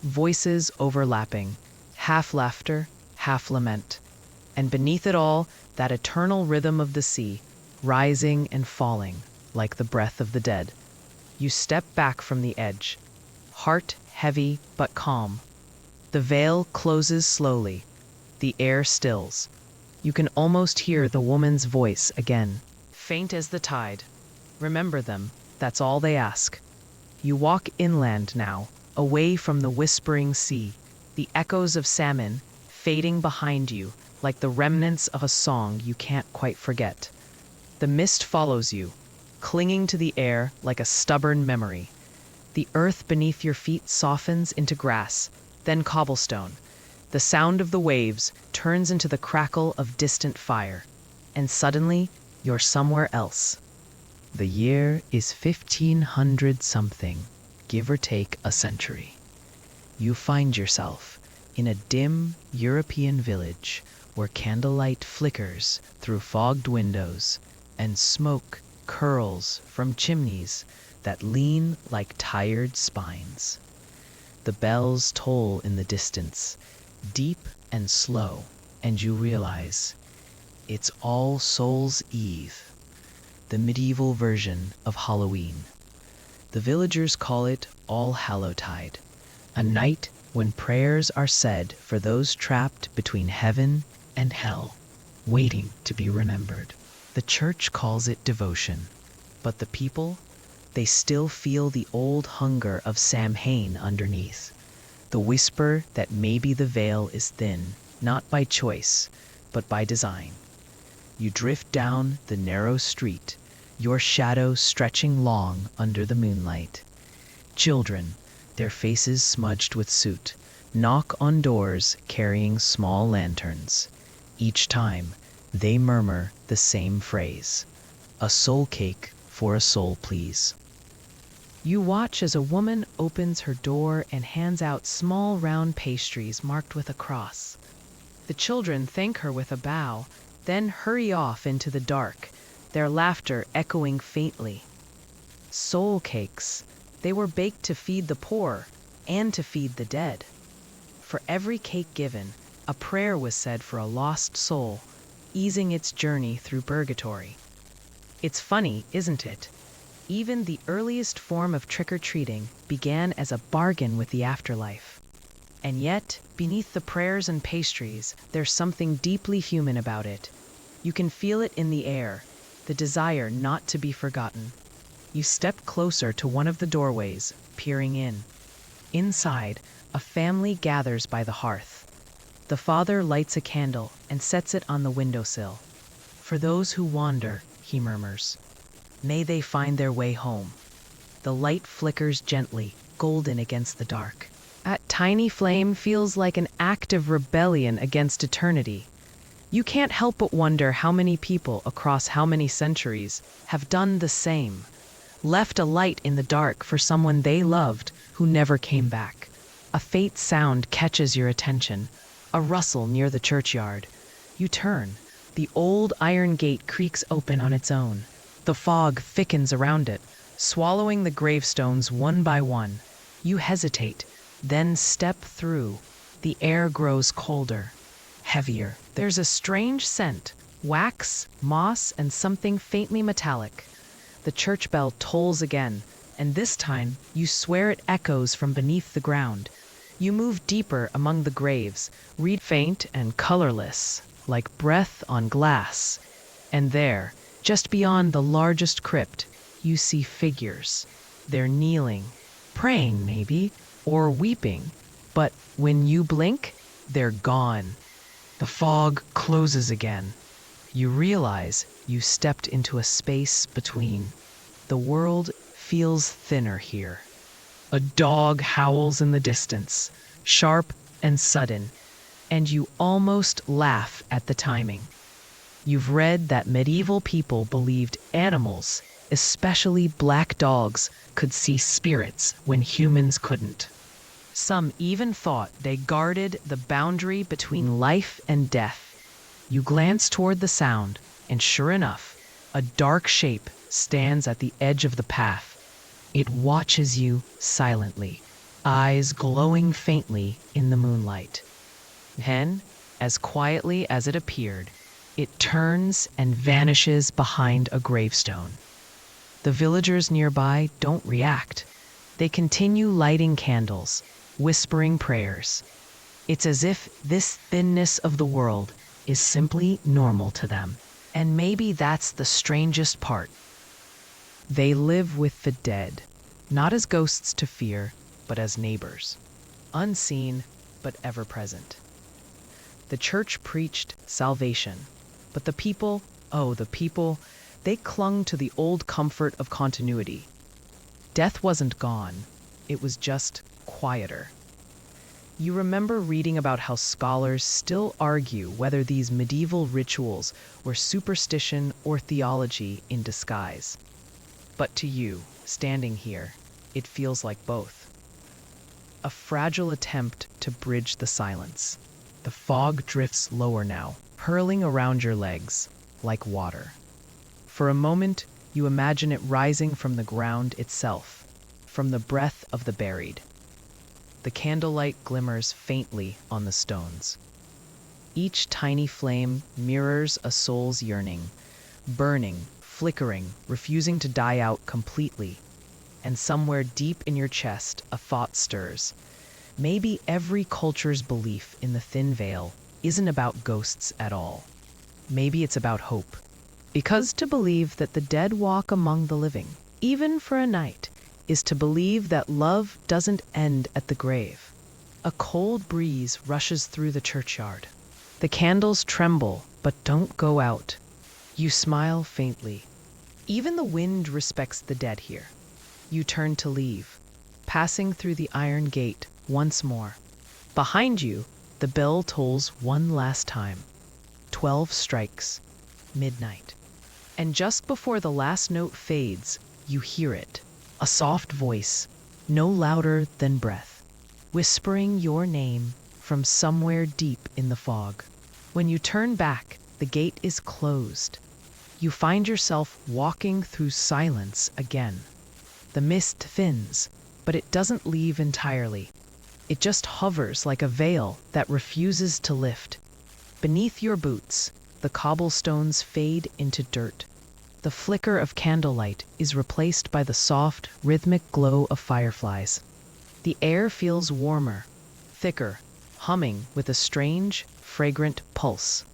voices overlapping, half laughter, half lament. And beneath it all, that eternal rhythm of the sea, rising and falling, like the breath of the dead. You step back from the edge, heart heavy but calm. The veil closes slowly. The air stills. You can almost hear the woman's voice again, faint as the tide. Remember them, that's all they ask. You walk inland now, away from the whispering sea, the echoes of Samhain fading behind you like the remnants of a song you can't quite forget. The mist follows you, clinging to the air like a stubborn memory. The earth beneath your feet softens into grass, then cobblestone. The sound of the waves turns into the crackle of distant fire. And suddenly, you're somewhere else. The year is 1500 something, give or take a century. You find yourself in a dim European village where candlelight flickers through fogged windows and smoke curls from chimneys that lean like tired spines. The bells toll in the distance, deep and slow, and you realize it's All Souls' Eve, the medieval version of Halloween. The villagers call it All Hallowtide, a night when prayers are said for those trapped between heaven and hell, waiting to be remembered. The church calls it devotion, but the people, they still feel the old hunger of Samhain underneath. The whisper that maybe the veil is thin, not by choice, but by design. You drift down the narrow street, your shadow stretching long under the moonlight. Children, their faces smudged with soot, knock on doors carrying small lanterns. Each time, they murmur the same phrase, "A soul cake for a soul, please." You watch as a woman opens her door and hands out small round pastries marked with a cross. The children thank her with a bow, then hurry off into the dark, their laughter echoing faintly. Soul cakes, they were baked to feed the poor and to feed the dead. For every cake given, a prayer was said for a lost soul, easing its journey through purgatory. It's funny, isn't it? even the earliest form of trick-or-treating began as a bargain with the afterlife. And yet, beneath the prayers and pastries, there's something deeply human about it. You can feel it in the air, the desire not to be forgotten. You step closer to one of the doorways, peering in. Inside, a family gathers by the hearth. The father lights a candle and sets it on the windowsill. "For those who wander," he murmurs, "may they find their way home." The light flickers gently, golden against the dark. That tiny flame feels like an act of rebellion against eternity. You can't help but wonder how many people across how many centuries have done the same, left a light in the dark for someone they loved who never came back. A faint sound catches your attention, a rustle near the churchyard. You turn. The old iron gate creaks open on its own. The fog thickens around it, swallowing the gravestones one by one. You hesitate, then step through. The air grows colder, heavier. There's a strange scent, wax, moss, and something faintly metallic. The church bell tolls again, and this time you swear it echoes from beneath the ground. You move deeper among the graves, read faint and colorless, like breath on glass. And there, just beyond the largest crypt, you see figures. They're kneeling, praying maybe, or weeping. But when you blink, they're gone. The fog closes again. You realize you stepped into a space between. The world feels thinner here. A dog howls in the distance, sharp and sudden, and you almost laugh at the timing. You've read that medieval people believed animals, especially black dogs, could see spirits when humans couldn't. Some even thought they guarded the boundary between life and death. You glance toward the sound, and sure enough, a dark shape stands at the edge of the path. It watches you silently, eyes glowing faintly in the moonlight. Then, as quietly as it appeared, it turns and vanishes behind a gravestone. The villagers nearby don't react. They continue lighting candles, whispering prayers. It's as if this thinness of the world is simply normal to them. And maybe that's the strangest part. They live with the dead, not as ghosts to fear, but as neighbors, unseen but ever present. The church preached salvation, but the people, they clung to the old comfort of continuity. Death wasn't gone, it was just quieter. You remember reading about how scholars still argue whether these medieval rituals were superstition or theology in disguise. But to you, standing here, it feels like both. A fragile attempt to bridge the silence. The fog drifts lower now, hurling around your legs like water. For a moment, you imagine it rising from the ground itself, from the breath of the buried. The candlelight glimmers faintly on the stones. Each tiny flame mirrors a soul's yearning, burning, flickering, refusing to die out completely. And somewhere deep in your chest, a thought stirs. Maybe every culture's belief in the thin veil isn't about ghosts at all. Maybe it's about hope. Because to believe that the dead walk among the living, even for a night, is to believe that love doesn't end at the grave. A cold breeze rushes through the churchyard. The candles tremble, but don't go out. You smile faintly. Even the wind respects the dead here. You turn to leave, passing through the iron gate once more. Behind you, the bell tolls one last time. 12 strikes, midnight. And just before the last note fades, you hear it. A soft voice, no louder than breath, whispering your name from somewhere deep in the fog. When you turn back, the gate is closed. You find yourself walking through silence again. The mist thins, but it doesn't leave entirely. It just hovers like a veil that refuses to lift. Beneath your boots, the cobblestones fade into dirt. The flicker of candlelight is replaced by the soft, rhythmic glow of fireflies. The air feels warmer, thicker, humming with a strange, fragrant pulse.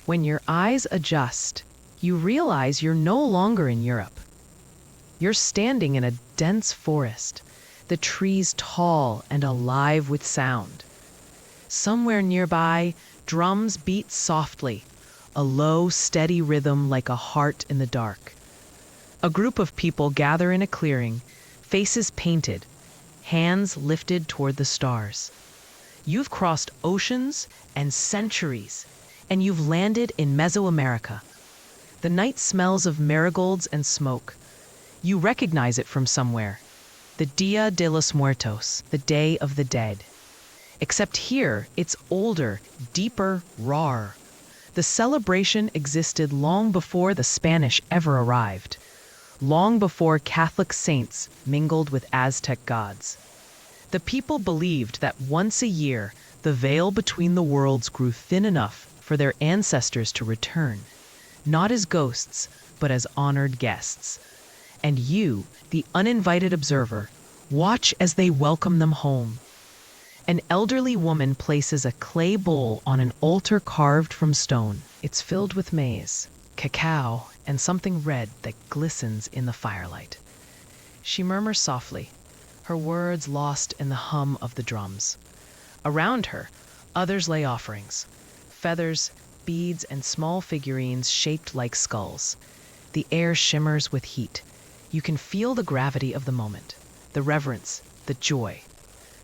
When your eyes adjust, you realize you're no longer in Europe. You're standing in a dense forest, the trees tall and alive with sound. Somewhere nearby, drums beat softly, a low, steady rhythm like a heart in the dark. A group of people gather in a clearing, faces painted, hands lifted toward the stars. You've crossed oceans and centuries, and you've landed in Mesoamerica. The night smells of marigolds and smoke. You recognize it from somewhere. The Dia de los Muertos, the Day of the Dead. Except here, it's older, deeper, rawer. The celebration existed long before the Spanish ever arrived, long before Catholic saints mingled with Aztec gods. The people believed that once a year, the veil between the worlds grew thin enough for their ancestors to return, not as ghosts, but as honored guests. And you, the uninvited observer, watch as they welcome them home. An elderly woman places a clay bowl on an altar carved from stone. It's filled with maize, cacao, and something red that glistens in the firelight. She murmurs softly, her words lost in the hum of the drums. Around her, others lay offerings, feathers, beads, and small figurines shaped like skulls. The air shimmers with heat. You can feel the gravity of the moment, the reverence, the joy.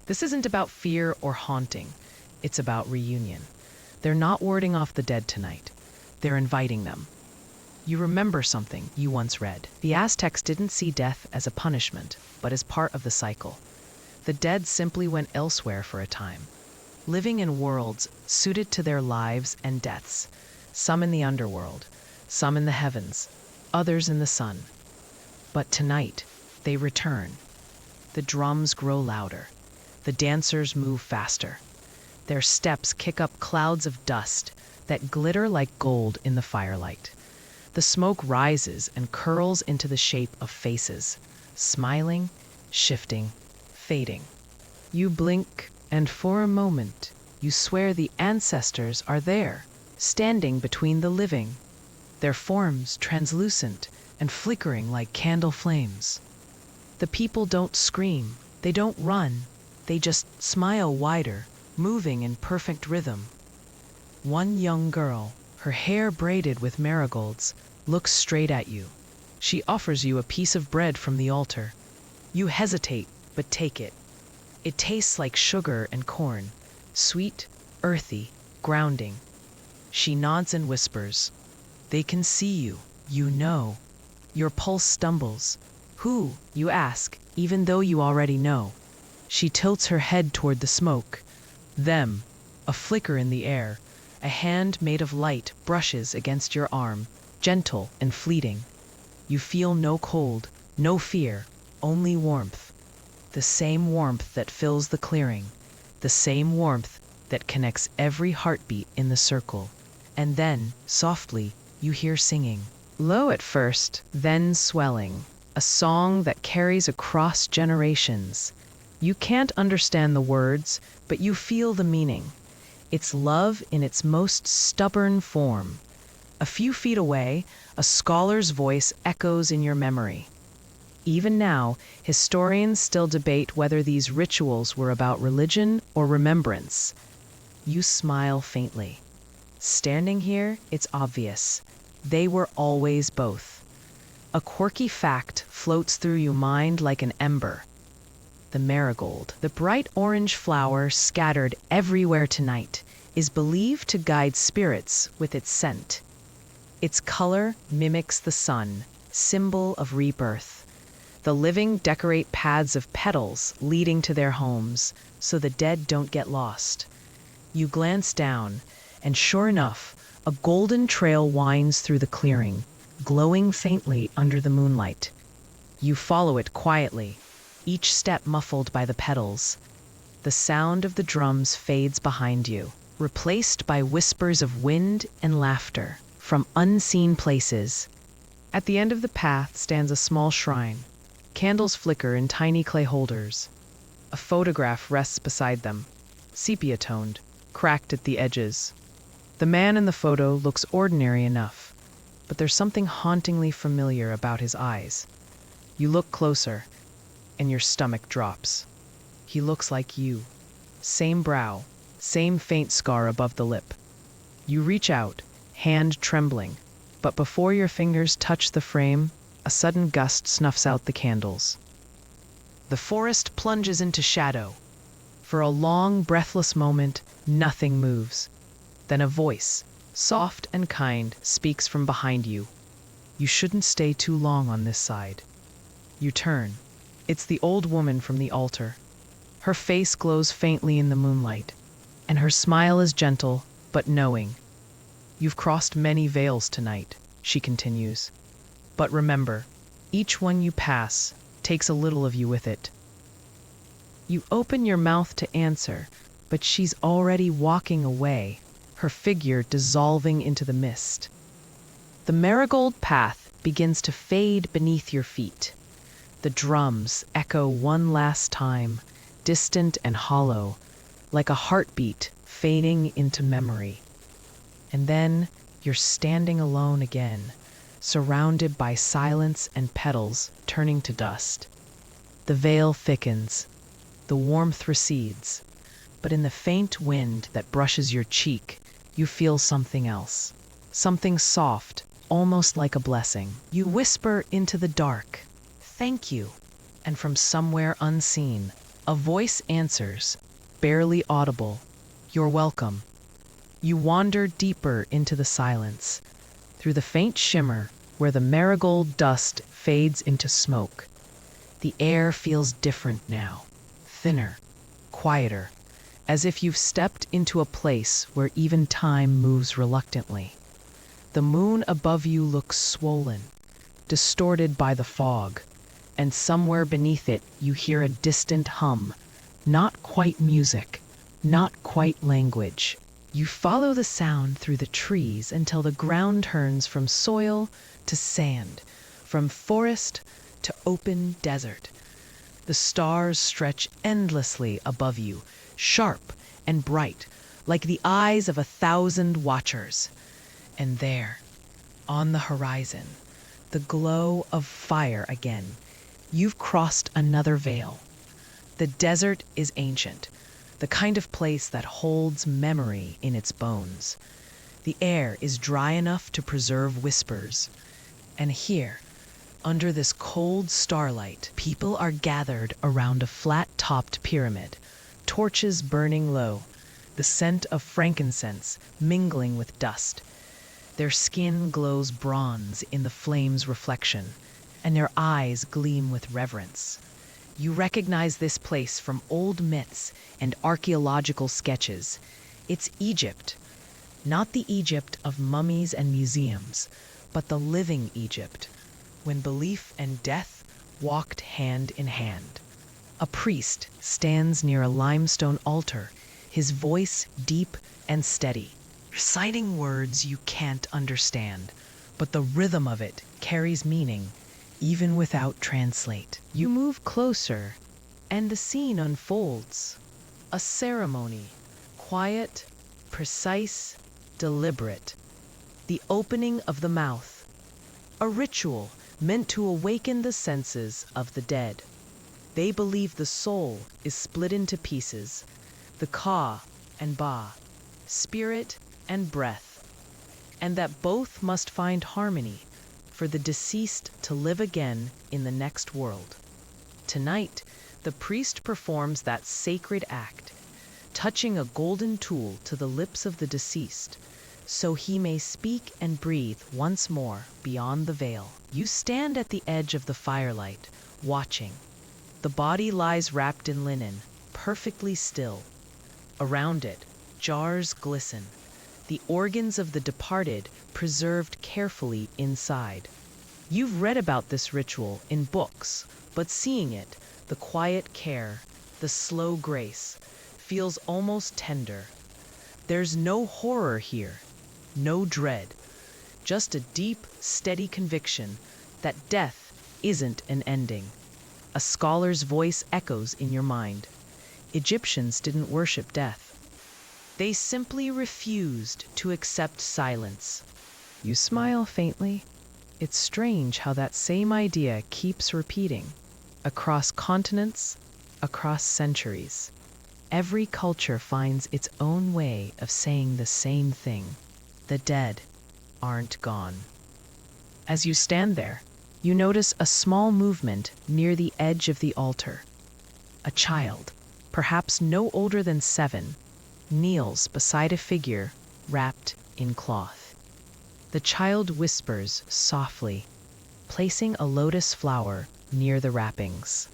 This isn't about fear or haunting. It's about reunion. They're not warding off the dead tonight. They're inviting them. You remember something you once read. The Aztecs didn't see death as a punishment, but as part of the cycle. The dead simply went elsewhere for a time, living in worlds suited to their lives and deaths, some in the underworld, some in the heavens, others in the sun. But tonight, they return. The drums grow louder. The dancers move faster. Their steps kick up clouds of dust that glitter like gold in the firelight. The smoke rises and curls into the shape of faces, smiling, shifting, fading. You blink, and for a moment, you swear the ancestors are there, standing between the living, their forms translucent and flickering like candle flames. The people don't scream, they don't run, they just smile wider, moving in perfect rhythm. One young girl, her hair braided with marigolds, looks straight at you. She offers you a piece of bread from the altar. You hesitate, but take it. It tastes like sugar and corn, sweet, earthy, grounding. She nods and whispers. They can see you, you know. Your pulse stumbles. Who, you ask, even though you already know. She tilts her head toward the smoke. Them, a flicker in the air. A hand made of light brushes against your arm, gentle and fleeting. You feel no cold, no fear, only warmth. The same warmth that fills the clearing, the same warmth that connects every heartbeat in the circle. And then, softly, you hear singing. Low at first, then swelling. A song that carries across generations. You can't understand the words, but you feel the meaning. It's love in its most stubborn form. A few feet away, a scholar's voice echoes in your memory. Even now, historians still debate whether these rituals were about religion or remembrance. You smile faintly. Standing here, it's obvious. They were always both. A quirky fact floats through your mind like an ember. The marigold, the bright orange flower scattered everywhere tonight, is believed to guide spirits with its scent. Its color mimics the sun, symbol of rebirth. The living decorate paths of petals leading to their homes, so the dead don't get lost. You glance down, and sure enough, a golden trail winds through the clearing, glowing faintly under the moonlight. You follow it quietly, each step muffled by the petals. The sound of the drums fades behind you, replaced by whispers of wind and laughter from unseen places. At the end of the path stands a small shrine. Candles flicker in tiny clay holders. A photograph rests beside them, sepia-toned, cracked at the edges. The man in the photo looks ordinary enough, but there's something hauntingly familiar about his eyes. You look closer, and your stomach drops. He looks like you. Same brow, same faint scar above the lip. You reach out, hand trembling, but before your fingers touch the frame, a sudden gust snuffs out the candles. The forest plunges into shadow. For a long, breathless moment, nothing moves. Then a voice, soft and kind, speaks from behind you. You shouldn't stay too long on this side. You turn. It's the old woman from the altar. Her face glows faintly in the moonlight, and her smile is gentle but knowing. You've crossed many veils tonight, she continues. But remember, each one you pass takes a little of you with it. You open your mouth to answer, but she's already walking away, her figure dissolving into the mist. The marigold path begins to fade beneath your feet. The drums echo one last time, distant and hollow, like a heartbeat fading into memory. And then you're standing alone again, surrounded by silence and petals turning to dust. The veil thickens, the warmth recedes, but in the faint wind that brushes your cheek, you feel something else. Something soft, almost like a blessing. You whisper into the dark, "Thank you." And from somewhere unseen, a voice answers, barely audible, "You're welcome." You wander deeper into the silence, through the faint shimmer where the marigold dust fades into smoke. The air feels different now, thinner, quieter, as if you've stepped into a place where even time moves reluctantly. The moon above you looks swollen, distorted by the fog, and somewhere beneath it you hear a distant hum, not quite music, not quite language. You follow the sound through the trees until the ground turns from soil to sand, from forest to open desert. The stars stretch endlessly above you, sharp and bright, like the eyes of 1,000 watchers. And there, on the horizon, the glow of fire again. You've crossed another veil. The desert is ancient, the kind of place that holds memory in its bones. The air is dry enough to preserve whispers. And here, under this cold starlight, people are gathered around a flat-topped pyramid, torches burning low, the scent of frankincense mingling with dust. Their skin glows bronze in the flame's reflection, and their eyes gleam with reverence. You recognize this place from old myths and archaeological sketches. It's Egypt, not the Egypt of mummies and museums, but the living Egypt, when belief and death walked hand in hand. A priest stands near a limestone altar, his voice deep and steady, reciting words you can't understand, but the rhythm of it carries meaning, even without translate. You move closer, and the scene unfolds. A ceremony, quiet, precise, deliberate. The opening of the mouth. A ritual meant to awaken the senses of the dead. They believe the soul is split into pieces, the ka and ba, spirit and breath, and that both must find harmony for the deceased to live again in the next world. Tonight, the priest performs that sacred act, touching a golden tool to the lips of the deceased, so he may speak and breathe once more beyond the veil. You stand at the edge of the firelight, watching. The body lies wrapped in linen, perfectly still. Around it, jars glisten, the organs of the departed preserved carefully inside. You've read about this ritual in books, but seeing it, the quiet care, the slow grace, feels almost tender. There's no horror here, no dread, just a deep, steady conviction that death isn't an ending. A scholar's voice echoes in your mind. Egyptians didn't worship death. They simply refused to accept silence. You smile faintly. It's strange how that same idea keeps repeating. Across continents, across centuries. Every culture finds its own way of saying the same thing. The dead aren't gone. As you stand there, you notice a small movement near the edge of the altar. A child, perhaps no older than 7, kneels beside a figure wrapped in cloth. The child whispers softly, placing a lotus flower near the wrappings.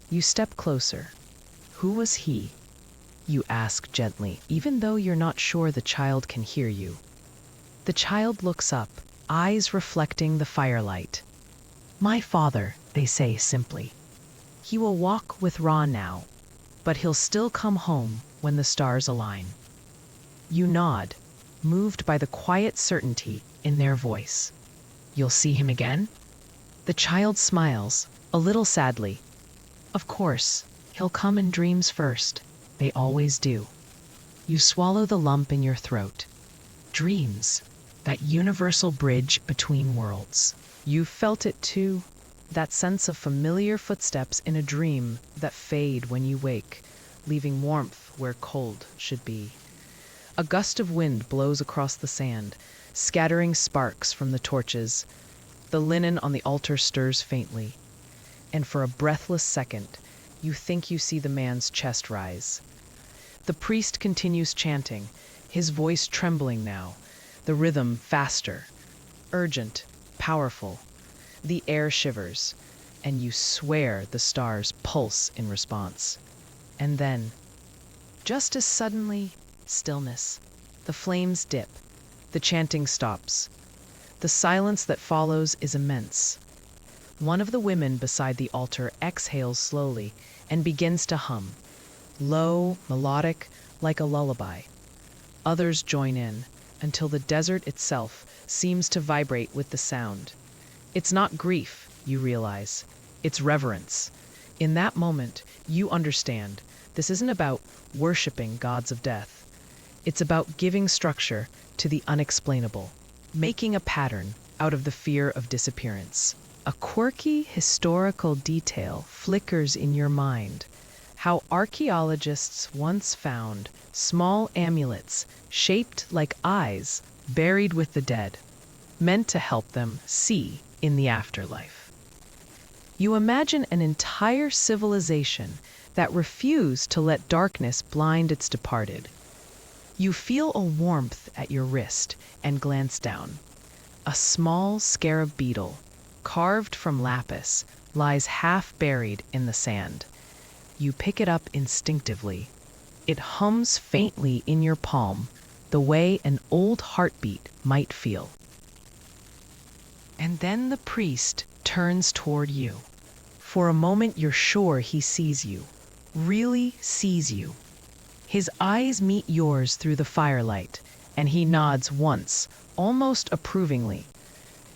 You step closer. Who was he? You ask gently, even though you're not sure the child can hear you. The child looks up, eyes reflecting the firelight. My father, they say simply. He will walk with Ra now, but he'll still come home when the stars align. You nod, moved by the quiet certainty in their voice. You'll see him again? The child smiles, a little sadly. Of course, he'll come in dreams first. They always do. You swallow the lump in your throat. Dreams, that universal bridge between worlds. You felt it too, that sense of familiar footsteps in a dream that fade when you wake, leaving warmth where cold should be. A gust of wind blows across the sand, scattering sparks from the torches. The linen on the altar stirs faintly, and for a breathless second, you think you see the man's chest rise. The priest continues chanting, his voice trembling now, the rhythm faster, urgent, powerful. The air shivers, and you swear the stars pulse in response. And then, just as suddenly, stillness. The flames dip. The chanting stops. The silence that follows is immense. One of the women beside the altar exhales slowly and begins to hum, low, melodic, like a lullaby. Others join in, until the desert itself seems to vibrate with the sound. It's not grief, you realize. It's reverence. In that moment, you understand this isn't about worshiping gods of death. It's about giving structure to the unexplainable, making a pattern out of the fear of disappearance. A quirky historical detail flickers in your mind. How archaeologists once found small amulets shaped like eyes buried with the dead, meant to help them see in the afterlife. You imagine an entire civilization that refused to let darkness blind its departed. You feel a warmth at your wrist and glance down. A small scarab beetle, carved from lapis, lies half buried in the sand. You pick it up instinctively. It hums faintly in your palm, the way an old heartbeat might feel. And then the priest turns toward you. For a moment you're sure he sees you, really sees you. His eyes meet yours through the firelight, and he nods once, almost approvingly.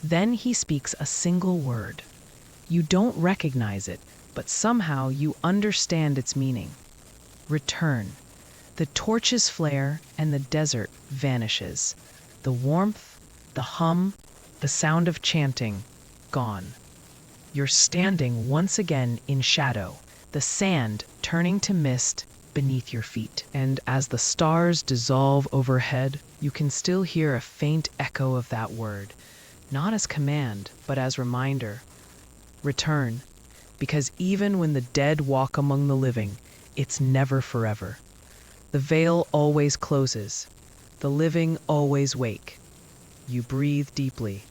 Then he speaks a single word. You don't recognize it, but somehow you understand its meaning. Return. The torches flare and the desert vanishes. The warmth, the hum, the sound of chanting, gone. You're standing once again in shadow, the sand turning to mist beneath your feet. And as the stars dissolve overhead, you can still hear a faint echo of that word, not as command, but as reminder. Return, because even when the dead walk among the living, it's never forever. The veil always closes. The living always wake. You breathe deeply.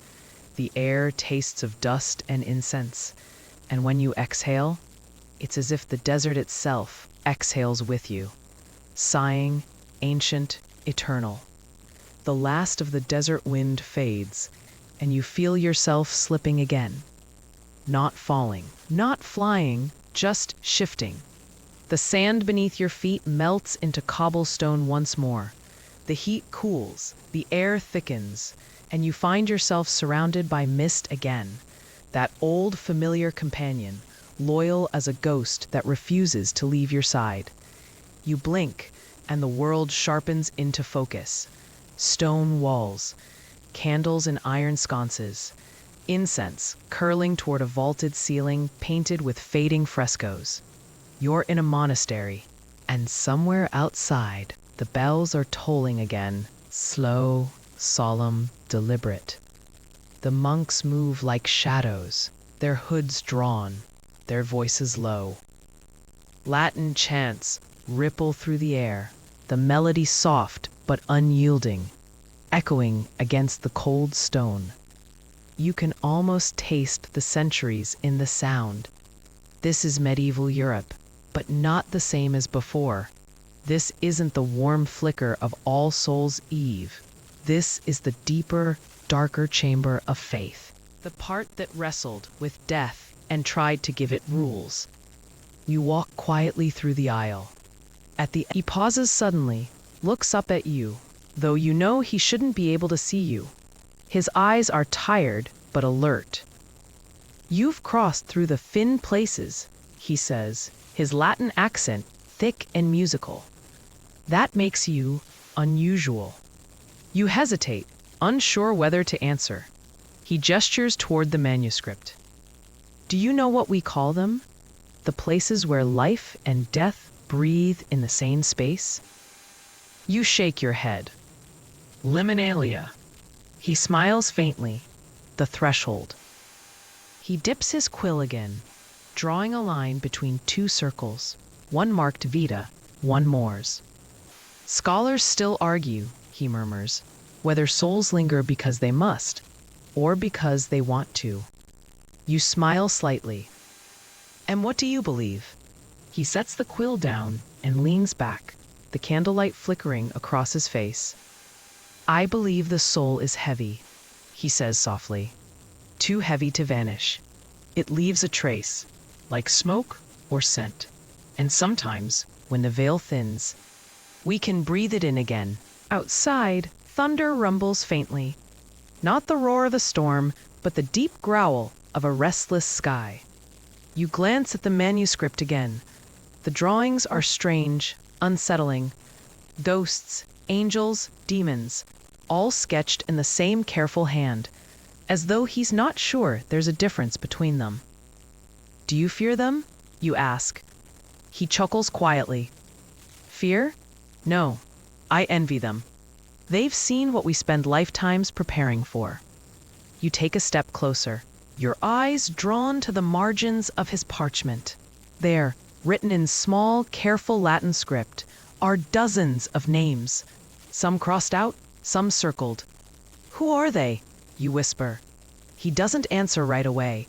The air tastes of dust and incense. And when you exhale, it's as if the desert itself exhales with you, sighing, ancient, eternal. The last of the desert wind fades, and you feel yourself slipping again. Not falling, not flying, just shifting. The sand beneath your feet melts into cobblestone once more. The heat cools, the air thickens. and you find yourself surrounded by mist again, that old familiar companion, loyal as a ghost that refuses to leave your side. You blink, and the world sharpens into focus. Stone walls, candles in iron sconces, incense curling toward a vaulted ceiling painted with fading frescoes. You're in a monastery, and somewhere outside, the bells are tolling again, slow, solemn, deliberate. The monks move like shadows, their hoods drawn, their voices low. Latin chants ripple through the air, the melody soft but unyielding, echoing against the cold stone. You can almost taste the centuries in the sound. This is medieval Europe, but not the same as before. This isn't the warm flicker of All Souls' Eve. This is the deeper, darker chamber of faith, the part that wrestled with death and tried to give it rules. You walk quietly through the aisle. He pauses suddenly, looks up at you, though you know he shouldn't be able to see you. His eyes are tired but alert. "You've crossed through the Finn places," he says, his Latin accent thick and musical. "That makes you unusual." You hesitate, unsure whether to answer. He gestures toward the manuscript. "Do you know what we call them? The places where life and death breathe in the same space?" You shake your head. "Liminalia." He smiles faintly. "The threshold." He dips his quill again, drawing a line between two circles, one marked Vita, one Mors. "Scholars still argue," he murmurs, "whether souls linger because they must, or because they want to." You smile slightly. "And what do you believe?" He sets the quill down and leans back, the candlelight flickering across his face. "I believe the soul is heavy," he says softly. "Too heavy to vanish. It leaves a trace, like smoke or scent. And sometimes, when the veil thins, we can breathe it in again." Outside, thunder rumbles faintly. Not the roar of a storm, but the deep growl of a restless sky. You glance at the manuscript again. The drawings are strange, unsettling. Ghosts, angels, demons, all sketched in the same careful hand, as though he's not sure there's a difference between them. "Do you fear them?" you ask. He chuckles quietly. "Fear? No. I envy them. They've seen what we spend lifetimes preparing for." You take a step closer, your eyes drawn to the margins of his parchment. There, written in small, careful Latin script, are dozens of names, some crossed out, some circled. "Who are they?" you whisper. He doesn't answer right away.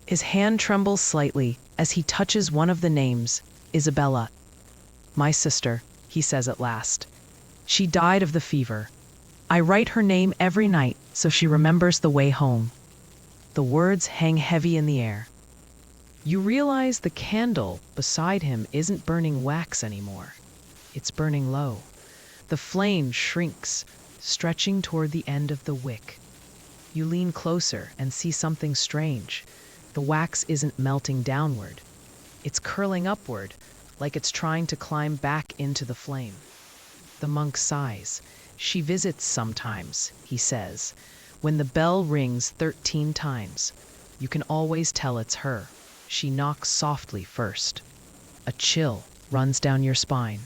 His hand trembles slightly as he touches one of the names, Isabella. "My sister," he says at last. "She died of the fever. I write her name every night so she remembers the way home." The words hang heavy in the air. You realize the candle beside him isn't burning wax anymore. It's burning low. The flame shrinks, stretching toward the end of the wick. You lean closer and see something strange. The wax isn't melting downward. It's curling upward, like it's trying to climb back into the flame. The monk sighs. "She visits sometimes," he says. "When the bell rings 13 times, you can always tell it's her. She knocks softly first." A chill runs down your spine.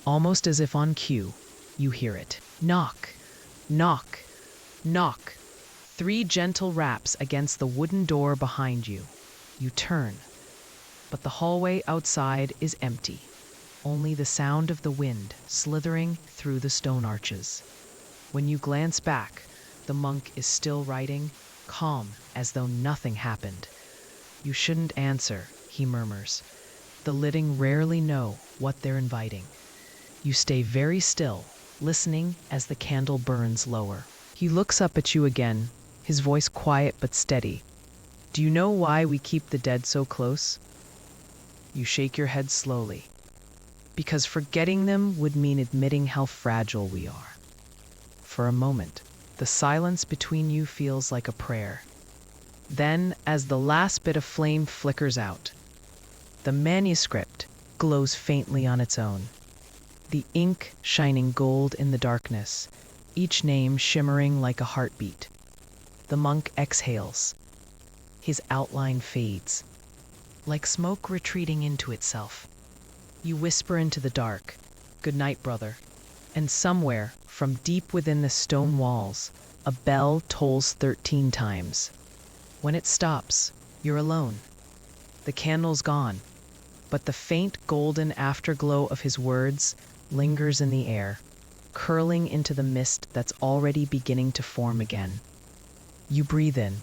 Almost as if on cue, you hear it. Knock, knock, knock. 3 gentle raps against the wooden door behind you. You turn, but the hallway outside is empty. Only the sound of the wind slithering through the stone arches. When you glance back, the monk is still writing, calm as though nothing happened. "You shouldn't answer," he murmurs. "The living rarely know what they're inviting." You stay very still, listening as the candle burns lower. He looks up at you again, his voice quiet but steady. "Do you know why we keep the dead so close?" You shake your head slowly. "Because forgetting them would mean admitting how fragile we are." For a moment, The silence between you feels like a prayer. Then, as the last bit of flame flickers out, the manuscript glows faintly on its own, the ink shining gold in the darkness, each name shimmering like a heartbeat. The monk exhales. His outline fades, like smoke retreating into itself. You whisper into the dark, "Good night, brother." And somewhere, from deep within the stone walls, a bell tolls 13 times. When it stops, you're alone. The candle's gone, but the faint golden afterglow of his words lingers in the air, curling into the mist that's already beginning to form again. You breathe in.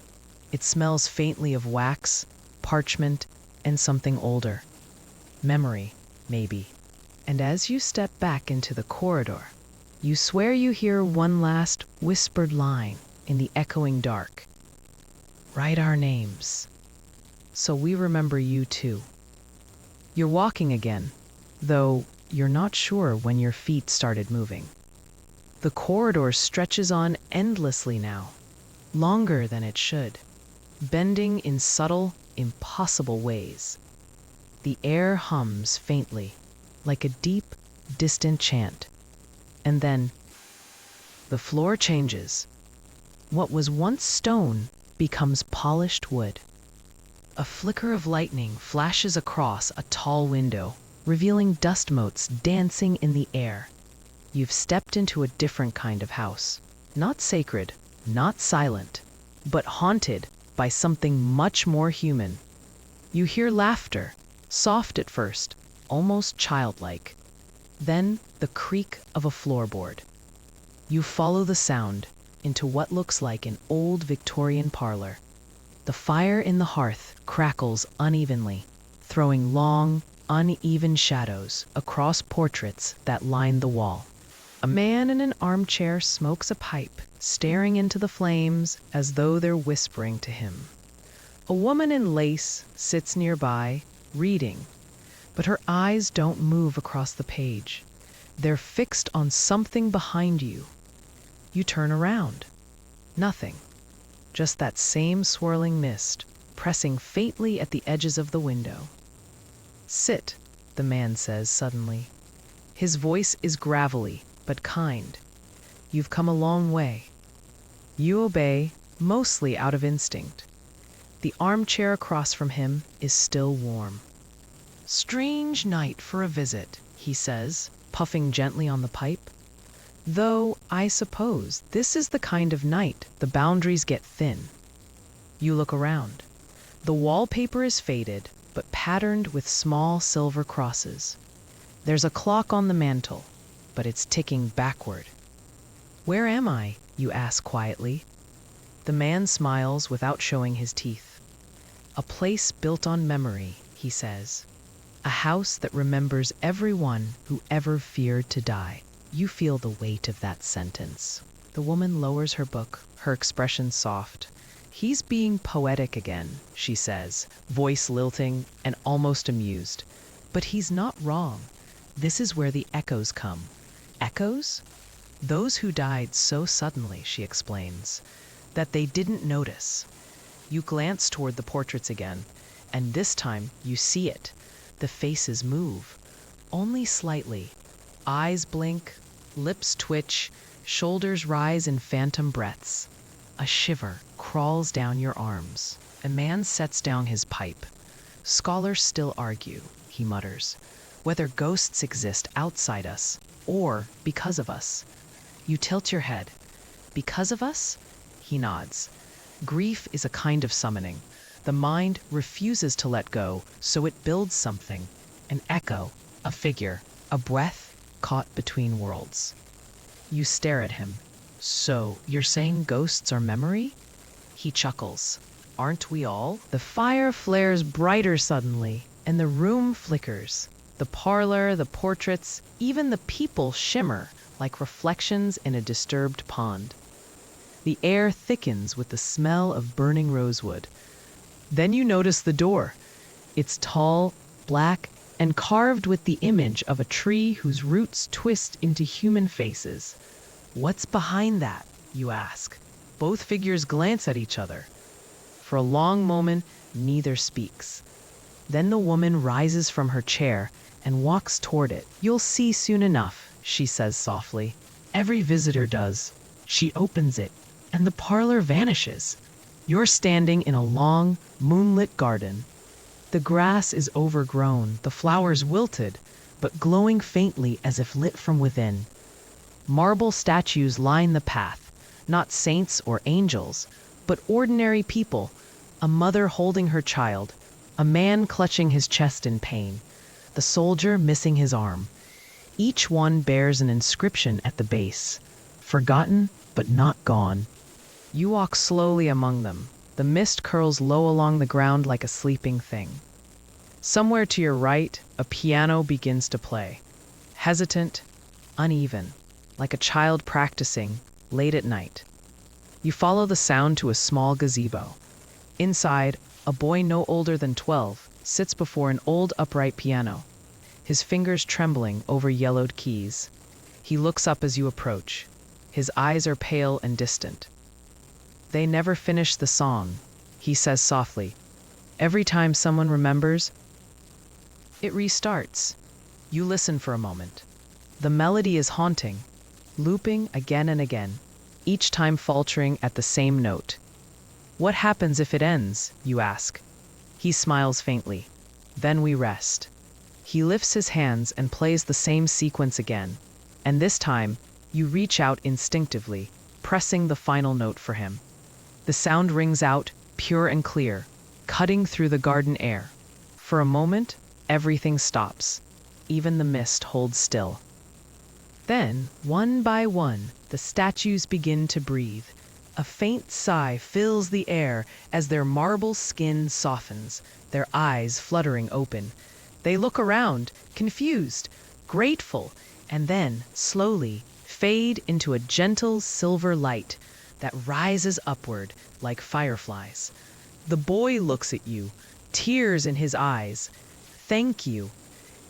It smells faintly of wax, parchment, and something older. Memory, maybe. And as you step back into the corridor, you swear you hear one last whispered line in the echoing dark. "Write our names, so we remember you too." You're walking again, though you're not sure when your feet started moving. The corridor stretches on endlessly now, longer than it should, bending in subtle, impossible ways. The air hums faintly, like a deep, distant chant. And then, the floor changes. What was once stone becomes polished wood. A flicker of lightning flashes across a tall window, revealing dust motes dancing in the air. You've stepped into a different kind of house. Not sacred, not silent, but haunted by something much more human. You hear laughter, soft at first, almost childlike. Then the creak of a floorboard. You follow the sound into what looks like an old Victorian parlor. The fire in the hearth crackles unevenly, throwing long, uneven shadows across portraits that line the wall. A man in an armchair smokes a pipe, staring into the flames as though they're whispering to him. A woman in lace sits nearby, reading, but her eyes don't move across the page. They're fixed on something behind you. You turn around. Nothing. Just that same swirling mist, pressing faintly at the edges of the window. "Sit," the man says suddenly. His voice is gravelly, but kind. "You've come a long way." You obey, mostly out of instinct. The armchair across from him is still warm. "Strange night for a visit," he says, puffing gently on the pipe. "Though, I suppose, this is the kind of night the boundaries get thin." You look around. The wallpaper is faded, but patterned with small silver crosses. There's a clock on the mantel, but it's ticking backward. "Where am I?" you ask quietly. The man smiles without showing his teeth. "A place built on memory," he says. "A house that remembers everyone who ever feared to die." You feel the weight of that sentence. The woman lowers her book, her expression soft. "He's being poetic again," she says, voice lilting and almost amused. "But he's not wrong. This is where the echoes come." "Echoes?" "Those who died so suddenly," she explains, "that they didn't notice." You glance toward the portraits again, and this time you see it. The faces move, only slightly. Eyes blink, lips twitch, shoulders rise in phantom breaths. A shiver crawls down your arms. A man sets down his pipe. "Scholars still argue," he mutters, "whether ghosts exist outside us or because of us." You tilt your head. "Because of us?" He nods. Grief is a kind of summoning. The mind refuses to let go, so it builds something. An echo, a figure, a breath caught between worlds. You stare at him. "So, you're saying ghosts are memory?" He chuckles. "Aren't we all?" The fire flares brighter suddenly, and the room flickers. The parlor, the portraits, even the people shimmer like reflections in a disturbed pond. The air thickens with the smell of burning rosewood. Then you notice the door. It's tall, black, and carved with the image of a tree whose roots twist into human faces. What's behind that? you ask. Both figures glance at each other. For a long moment, neither speaks. Then the woman rises from her chair and walks toward it. "You'll see soon enough," she says softly. Every visitor does. She opens it, and the parlor vanishes. You're standing in a long, moonlit garden. The grass is overgrown, the flowers wilted, but glowing faintly as if lit from within. Marble statues line the path, not saints or angels, but ordinary people, a mother holding her child, a man clutching his chest in pain, the soldier missing his arm. Each one bears an inscription at the base, forgotten but not gone. You walk slowly among them. The mist curls low along the ground like a sleeping thing. Somewhere to your right, a piano begins to play. Hesitant, uneven, like a child practicing late at night. You follow the sound to a small gazebo. Inside, a boy no older than 12 sits before an old upright piano, his fingers trembling over yellowed keys. He looks up as you approach. His eyes are pale and distant. "They never finish the song," he says softly. "Every time someone remembers, it restarts." You listen for a moment. The melody is haunting, looping again and again, each time faltering at the same note. "What happens if it ends?" you ask. He smiles faintly. "Then we rest." He lifts his hands and plays the same sequence again, and this time you reach out instinctively, pressing the final note for him. The sound rings out, pure and clear, cutting through the garden air. For a moment, everything stops. Even the mist holds still. Then, one by one, the statues begin to breathe. A faint sigh fills the air as their marble skin softens, their eyes fluttering open. They look around, confused, grateful, and then, slowly, fade into a gentle silver light that rises upward like fireflies. The boy looks at you, tears in his eyes. "Thank you."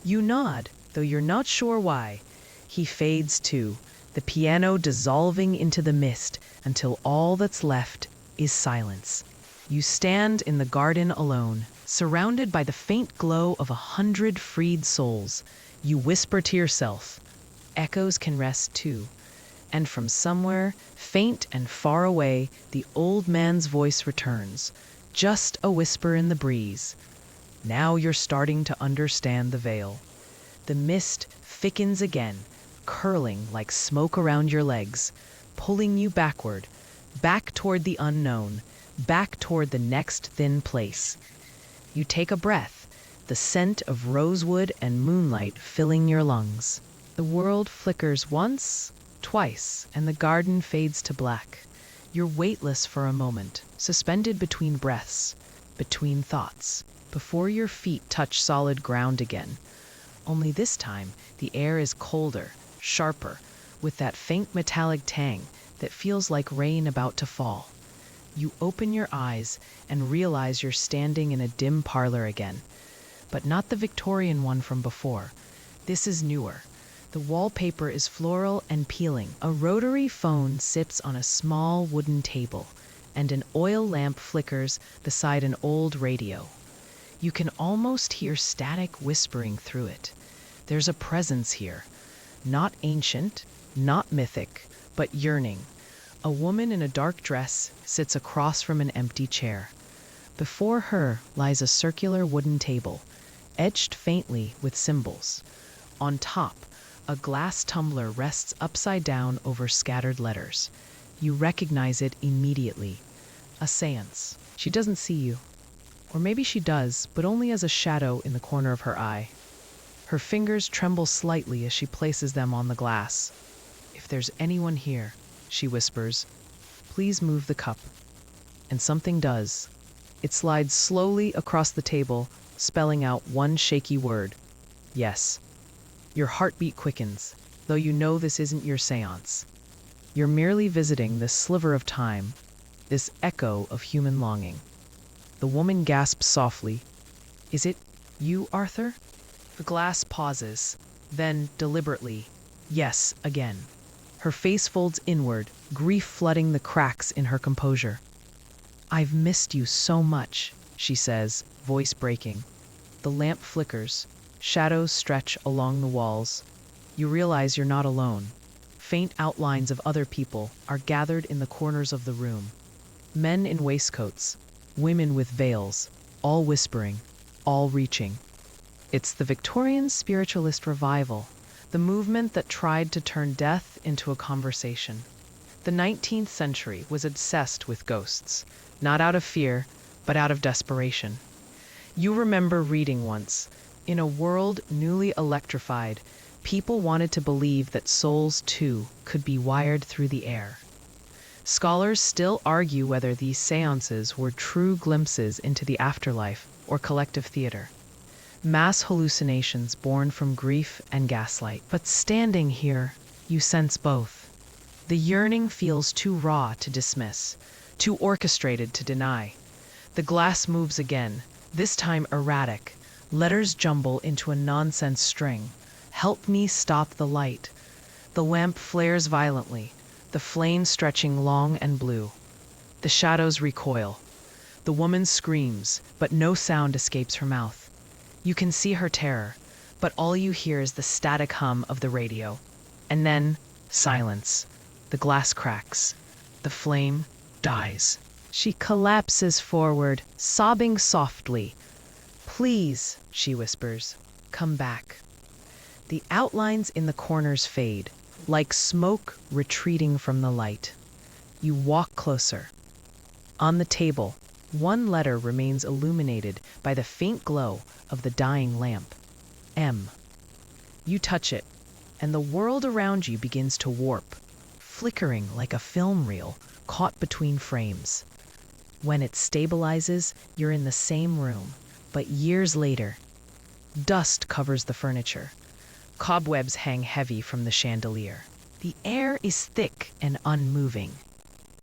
You nod, though you're not sure why. He fades too, the piano dissolving into the mist until all that's left is silence. You stand in the garden alone, surrounded by the faint glow of 100 freed souls. You whisper to yourself, "Echoes can rest too." And from somewhere, faint and far away, the old man's voice returns, just a whisper in the breeze. Now you're starting to understand the veil. The mist thickens again, curling like smoke around your legs, pulling you backward, back toward the unknown, back toward the next thin place. You take a breath, the scent of rosewood and moonlight filling your lungs. The world flickers once, twice, and the garden fades to black. You're weightless for a moment, suspended between breaths, between thoughts, before your feet touch solid ground again. Only this time, the air is colder, sharper, with that faint metallic tang that feels like rain about to fall. You open your eyes and realize you're standing in a dim parlor again, but not the Victorian one from before. This is newer. The wallpaper is floral and peeling. A rotary phone sits on a small wooden table, and an oil lamp flickers beside an old radio. You can almost hear static whispering through it. There's a presence here, not ancient, not mythic, but yearning. A woman in a dark dress sits across from an empty chair. Before her lies a circular wooden table, etched faintly with symbols. On top, a glass tumbler rests upside down over scattered letters. You recognize it immediately. A seance. She doesn't see you. Or maybe she does, but only as a shadow in the corner of her eye. Her fingers tremble slightly as she places them on the glass. "If there's anyone here," she whispers, "please move the cup." And something does. It slides slowly across the table, spelling out one shaky word. "Yes." Your heartbeat quickens, though you know this isn't your seance. You're merely visiting this sliver of time, this echo of human longing. The woman gasps softly, "Is it you, Arthur?" The glass pauses, then deliberately, "Yes," again. Her face folds inward, grief flooding the cracks in her composure. "I've missed you so much," she says, voice breaking. The lamp flickers. Shadows stretch along the walls. You realize you're not alone. Faint outlines of other people are gathered in the corners of the room. Men in waistcoats, women with veils, all whispering, all reaching. It's the Victorian spiritualist revival, the movement that tried to turn death into a conversation. The 19th century was obsessed with ghosts, not out of fear, but out of desperation. You remember reading once, in a world newly electrified, people wanted to believe that souls too could be wired through the air. Scholars still argue whether these seances were true glimpses into the afterlife or collective theater. Mass hallucinations born from grief and gaslight. But standing here, you sense both. The yearning feels too raw to dismiss, too orchestrated to deny. The glass moves again, this time erratic. Letters jumble into a nonsense string. "Help me stop the light." The lamp flares violently, the flame stretching long and blue. The shadows recoil. The woman screams, but no sound escapes her mouth. You can see her terror, but all you hear is the static hum of the radio. And then, silence. The glass cracks. The flame dies. She collapses forward, sobbing softly. "Please," she whispers, "come back." The outlines in the corners fade, like smoke retreating from the light. You walk closer. On the table, one letter remains illuminated by the faint glow of the dying lamp. M. You touch it, and the world around you begins to warp, flickering like a film reel caught between frames. When it stabilizes, you're in the same room, but years later. Dust covers the furniture. Cobwebs hang heavy from the chandelier. The air is thick and unmoving.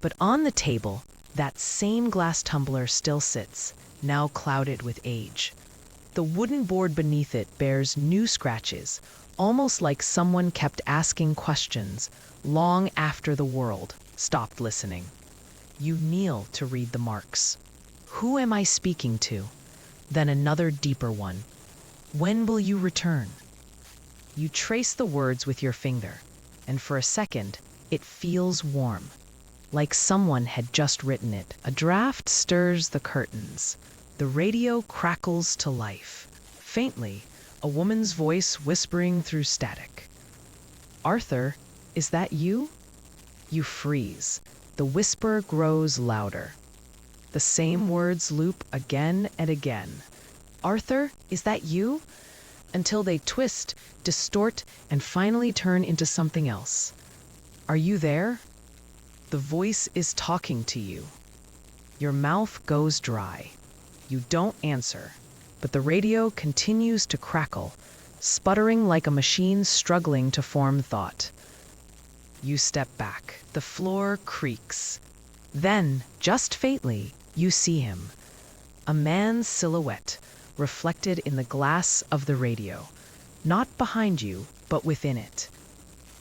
But on the table, that same glass tumbler still sits, now clouded with age. The wooden board beneath it bears new scratches, almost like someone kept asking questions long after the world stopped listening. You kneel to read the marks. Who am I speaking to? Then another deeper one. When will you return? You trace the words with your finger, and for a second, it feels warm, like someone had just written it. A draft stirs the curtains. The radio crackles to life. Faintly, a woman's voice whispering through static. "Arthur, is that you?" You freeze. The whisper grows louder. The same words loop again and again. "Arthur, is that you?" Until they twist, distort, and finally turn into something else. "Are you there?" The voice is talking to you. Your mouth goes dry. You don't answer, but the radio continues to crackle, sputtering like a machine struggling to form thought. You step back. The floor creaks. Then, just faintly, you see him. A man's silhouette, reflected in the glass of the radio, not behind you, but within it.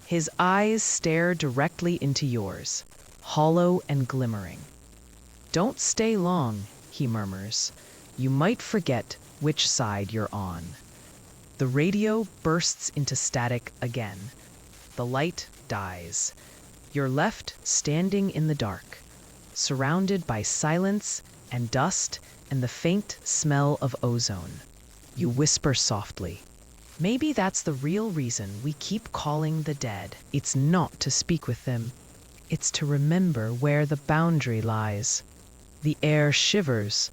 His eyes stare directly into yours, hollow and glimmering. "Don't stay long," he murmurs. "You might forget which side you're on." The radio bursts into static again. The light dies. You're left standing in the dark, surrounded by silence and dust and the faint smell of ozone. You whisper softly. "Maybe that's the real reason we keep calling the dead. It's not to speak with them. It's to remember where the boundary lies." The air shivers.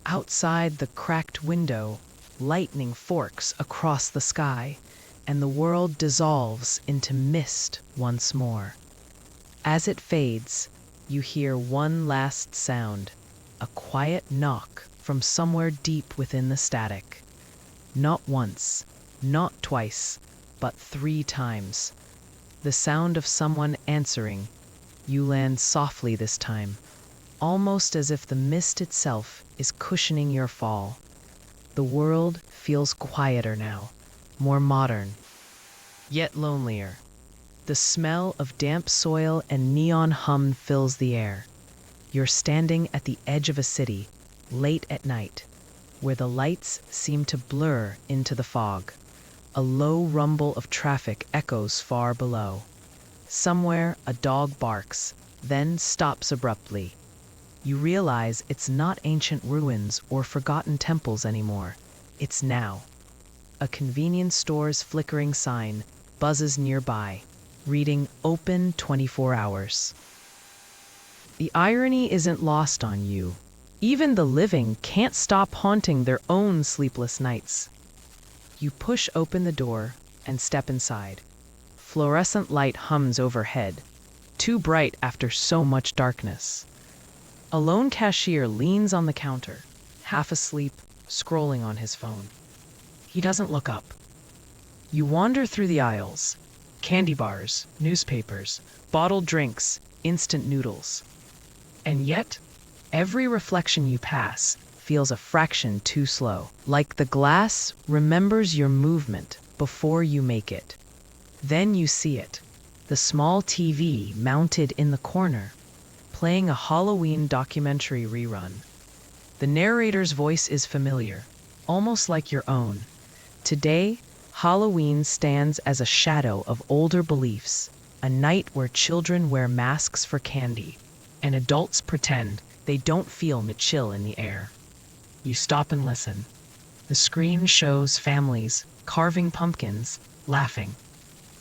Outside the cracked window, lightning forks across the sky, and the world dissolves into mist once more. As it fades, you hear one last sound, a quiet knock from somewhere deep within the static. Not once, not twice, but 3 times. The sound of someone answering. You land softly this time, almost as if the mist itself is cushioning your fall. The world feels quieter now, more modern, yet lonelier. The smell of damp soil and neon hum fills the air. You're standing at the edge of a city, late at night, where the lights seem to blur into the fog. A low rumble of traffic echoes far below. Somewhere, a dog barks, then stops abruptly. You realize it's not ancient ruins or forgotten temples anymore. It's now. A convenience store's flickering sign buzzes nearby, reading "Open 24 hours." The irony isn't lost on you. Even the living can't stop haunting their own sleepless nights. You push open the door and step inside. Fluorescent light hums overhead, too bright after so much darkness. A lone cashier leans on the counter, half asleep, scrolling on his phone. He doesn't look up. You wander through the aisles. Candy bars, newspapers, bottled drinks, instant noodles. And yet, every reflection you pass feels a fraction too slow. Like the glass remembers your movement before you make it. Then you see it, the small TV mounted in the corner, playing a Halloween documentary rerun. The narrator's voice is familiar, almost like your own. Today, Halloween stands as a shadow of older beliefs, a night where children wear masks for candy, and adults pretend they don't feel the chill in the air. You stop and listen. The screen shows families carving pumpkins, laughing.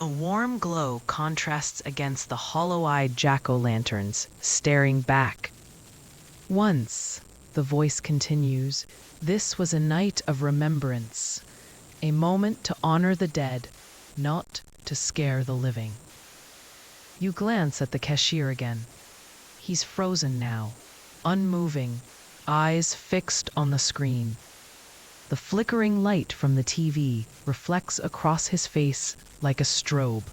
A warm glow contrasts against the hollow-eyed jack-o'-lanterns staring back. Once, the voice continues, this was a night of remembrance, a moment to honor the dead, not to scare the living. You glance at the cashier again. He's frozen now, unmoving, eyes fixed on the screen. The flickering light from the TV reflects across his face like a strobe.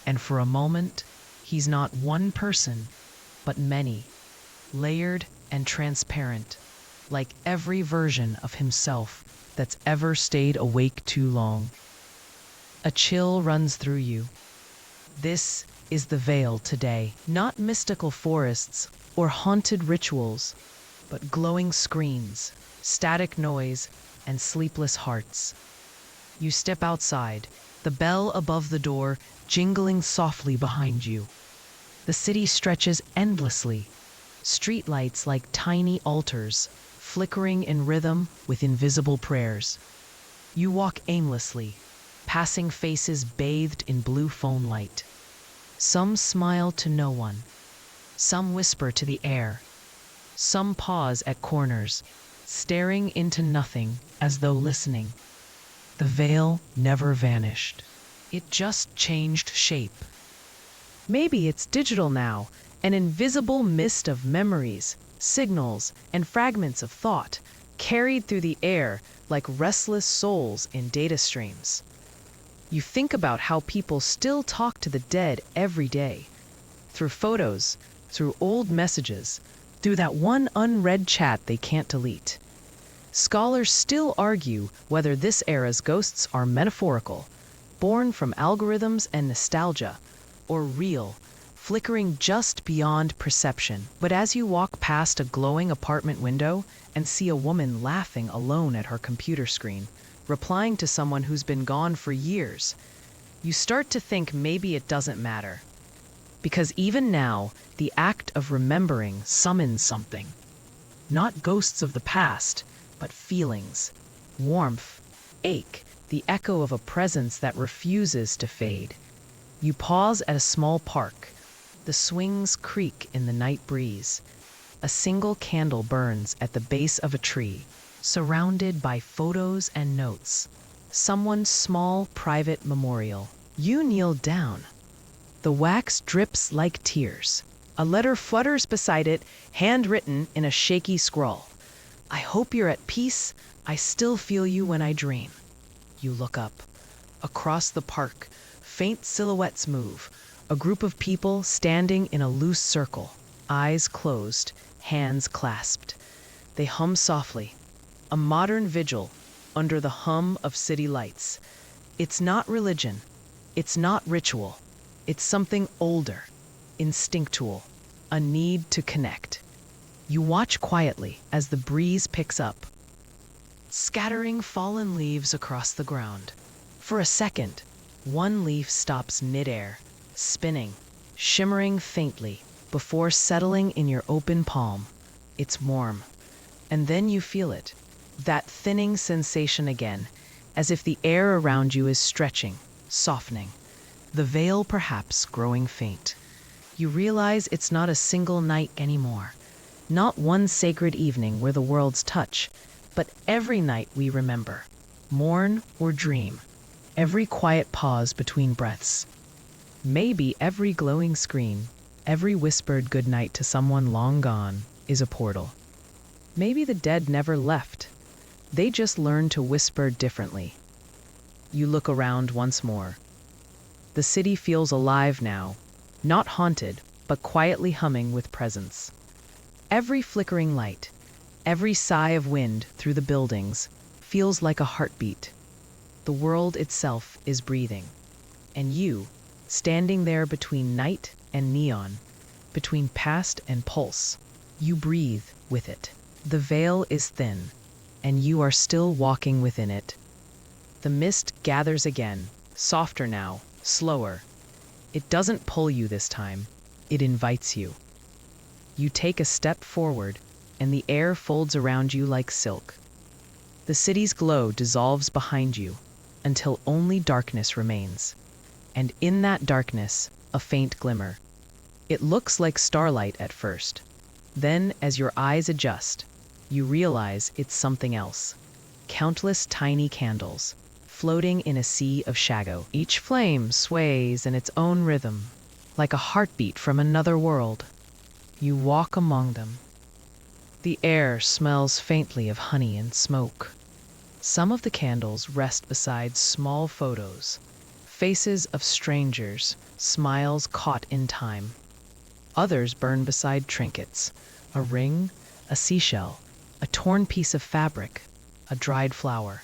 And for a moment, he's not one person, but many, layered and transparent, like every version of himself that's ever stayed awake too long. A chill runs through you. This is the Veil today, not mystical forests or haunted rituals, but glowing screens, static noise, and sleepless hearts. You step outside, the bell above the door jingling softly behind you. The city stretches endlessly, streetlights like tiny altars, flickering in rhythm with invisible prayers. You walk aimlessly, passing faces bathed in blue phone light. Some smile to no one. Some whisper to the air. Some pause at corners, staring into nothing as though listening. The veil never vanished. It just changed shape. Maybe it's digital now, an invisible mist of memories, signals, and fragments of thought, carried through the air like restless souls in data streams. You think about how people still talk to the dead every day, through photos, through old messages, through that one unread chat they can't delete. Scholars still argue whether this era's ghosts are metaphorical, born from algorithms and nostalgia, or real, flickering just beyond perception. But as you walk past a glowing apartment window and see a woman laughing alone at her computer screen, replying to someone who's been gone for years, you start to think maybe it doesn't matter. Because even now, the act of remembering summons something. Not ghosts of the past, but feelings, warmth, ache, the echo of a presence that refuses to fade. You pause at a small park. The swings creak in the night breeze. A single candle burns at the base of a tree, surrounded by photos and notes. Someone's small, private memorial. You kneel down. The wax drips like tears. A letter flutters beside it, handwritten in a shaky scrawl. I hope you're at peace. I still feel you when I dream. You look up. Across the park, faint silhouettes move. A group of people standing in a loose circle, eyes closed, hands clasped. They hum softly. A modern vigil under the hum of city lights. It's not religion. It's not ritual. It's something older, instinctual, a need to connect. You watch quietly as the breeze picks up, scattering fallen leaves across the ground. For a second, one leaf stops midair, spinning, shimmering faintly, before settling in your open palm. It's warm. And then you feel it, that thinning sensation again, as if the air around you is stretching, softening, the veil perhaps growing faint. You realize it's not a single night anymore, not one sacred evening where the worlds touch, but every night we remember, mourn or dream, every quiet pause between breaths. Maybe every glowing screen, every whispered goodnight to someone long gone is a portal. Maybe the dead never left. They just learned to whisper differently. You look around once more. The city feels alive now, not haunted, but quietly humming with presence. Every flickering light, every sigh of wind through the buildings feels like a heartbeat. The world itself is breathing. And you, standing there between night and neon, between past and pulse, you breathe with it. The veil is thin, and you are still walking within it. The mist gathers again, softer now, slower. It doesn't pull you this time, it invites you. You take a step forward, and the air folds around you like silk. The city's glow dissolves behind you, until only darkness remains. And in that darkness, a faint glimmer. It looks like starlight at first. Then, as your eyes adjust, you realize it's something else. Countless tiny candles, floating in a sea of shadow. Each flame sways in its own rhythm, like a heartbeat from another world. You walk among them. The air smells faintly of honey and smoke. Some of the candles rest beside small photos, faces of strangers, smiles caught in time. Others burn beside trinkets, a ring, a seashell, a torn piece of fabric, a dried flower.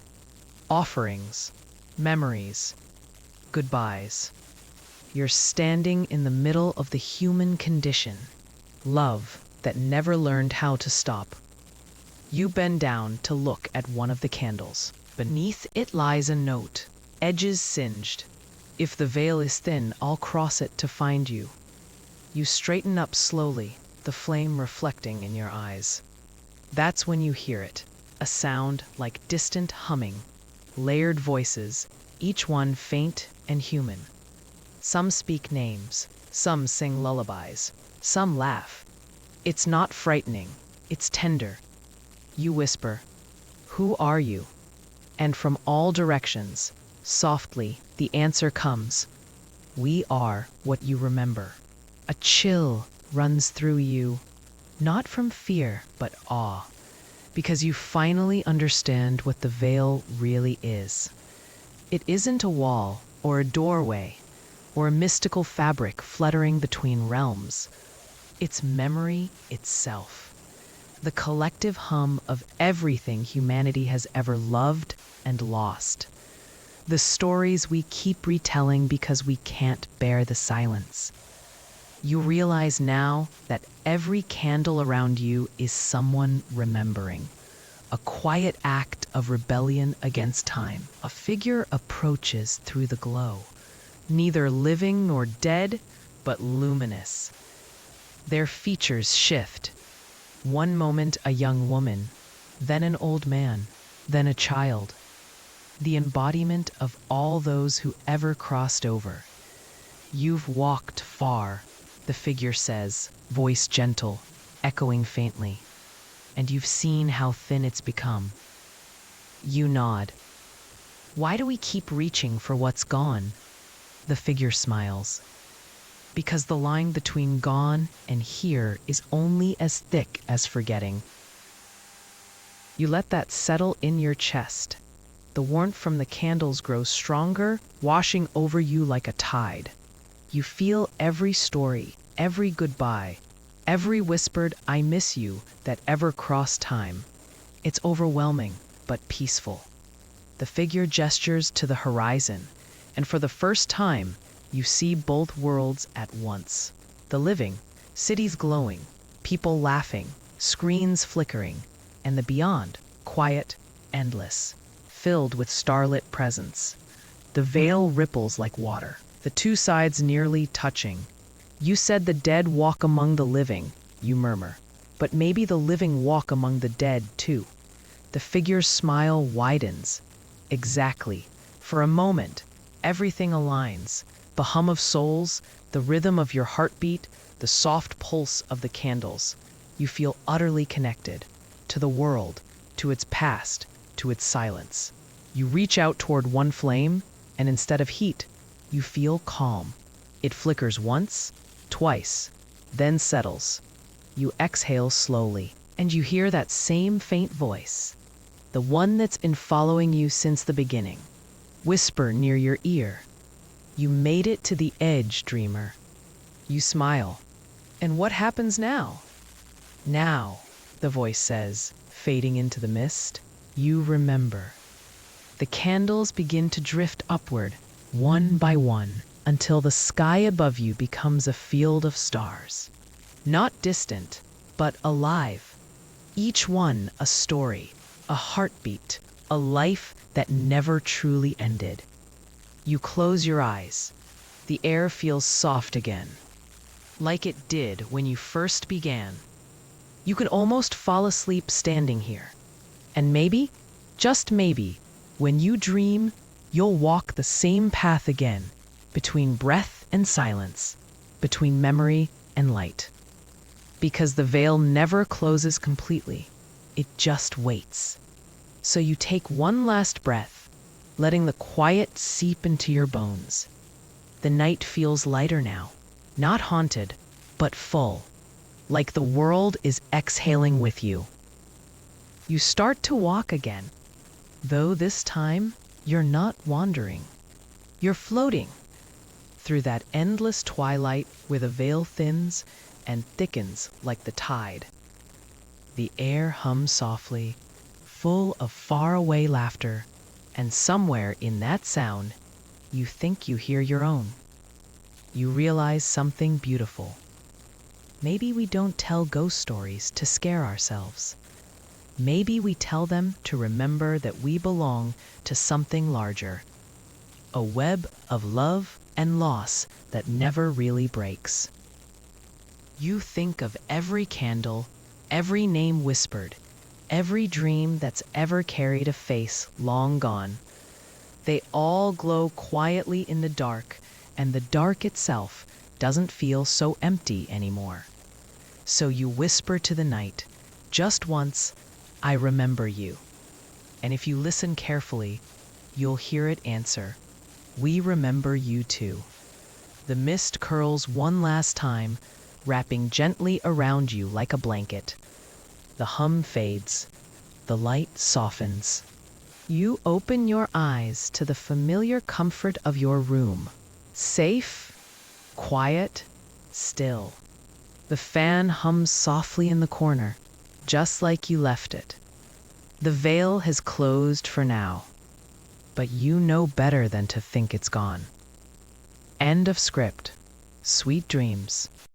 Offerings, memories, goodbyes. You're standing in the middle of the human condition, love that never learned how to stop. You bend down to look at one of the candles. Beneath it lies a note, edges singed. If the veil is thin, I'll cross it to find you. You straighten up slowly, the flame reflecting in your eyes. That's when you hear it, a sound like distant humming, layered voices, each one faint and human. Some speak names, some sing lullabies, some laugh. It's not frightening, it's tender. You whisper, "Who are you?" And from all directions, softly, the answer comes, "We are what you remember." A chill runs through you, not from fear, but awe, because you finally understand what the veil really is. It isn't a wall or a doorway or a mystical fabric fluttering between realms. It's memory itself, the collective hum of everything humanity has ever loved and lost. The stories we keep retelling because we can't bear the silence. You realize now that every candle around you is someone remembering, a quiet act of rebellion against time. A figure approaches through the glow, neither living nor dead, but luminous. Their features shift. One moment a young woman, then an old man, then a child. The embodiment of all those who ever crossed over. "You've walked far," the figure says, voice gentle, echoing faintly. "And you've seen how thin it's become." You nod. "Why do we keep reaching for what's gone?" The figure smiles. "Because the line between gone and here is only as thick as forgetting." You let that settle in your chest. The warmth from the candles grows stronger, washing over you like a tide. You feel every story, every goodbye, every whispered "I miss you" that ever crossed time. It's overwhelming, but peaceful. The figure gestures to the horizon, and for the first time, You see both worlds at once. The living, cities glowing, people laughing, screens flickering, and the beyond, quiet, endless, filled with starlit presence. The veil ripples like water, the two sides nearly touching. You said the dead walk among the living, you murmur, but maybe the living walk among the dead too. The figure's smile widens. Exactly. For a moment, everything aligns. The hum of souls, the rhythm of your heartbeat, the soft pulse of the candles. You feel utterly connected to the world, to its past, to its silence. You reach out toward one flame, and instead of heat, you feel calm. It flickers once, twice, then settles. You exhale slowly, and you hear that same faint voice, the one that's been following you since the beginning, whisper near your ear. You made it to the edge, dreamer. You smile. And what happens now? Now, the voice says, fading into the mist, you remember. The candles begin to drift upward, one by one, until the sky above you becomes a field of stars. Not distant, but alive. Each one a story, a heartbeat, a life that never truly ended. You close your eyes. The air feels soft again, like it did when you first began. You can almost fall asleep standing here. And maybe, just maybe, when you dream, you'll walk the same path again, between breath and silence, between memory and light. Because the veil never closes completely, it just waits. So you take one last breath, letting the quiet seep into your bones. The night feels lighter now, not haunted, but full, like the world is exhaling with you. You start to walk again, though this time you're not wandering. You're floating through that endless twilight where the veil thins and thickens like the tide. The air hums softly, full of faraway laughter, and somewhere in that sound, you think you hear your own. You realize something beautiful. Maybe we don't tell ghost stories to scare ourselves. Maybe we tell them to remember that we belong to something larger. A web of love and loss that never really breaks. You think of every candle, every name whispered, every dream that's ever carried a face long gone. They all glow quietly in the dark, and the dark itself doesn't feel so empty anymore. So you whisper to the night, just once, I remember you. And if you listen carefully, you'll hear it answer, we remember you too. The mist curls one last time, wrapping gently around you like a blanket. The hum fades. The light softens. You open your eyes to the familiar comfort of your room. Safe, quiet, still. The fan hums softly in the corner, just like you left it. The veil has closed for now, but you know better than to think it's gone. End of script. Sweet dreams.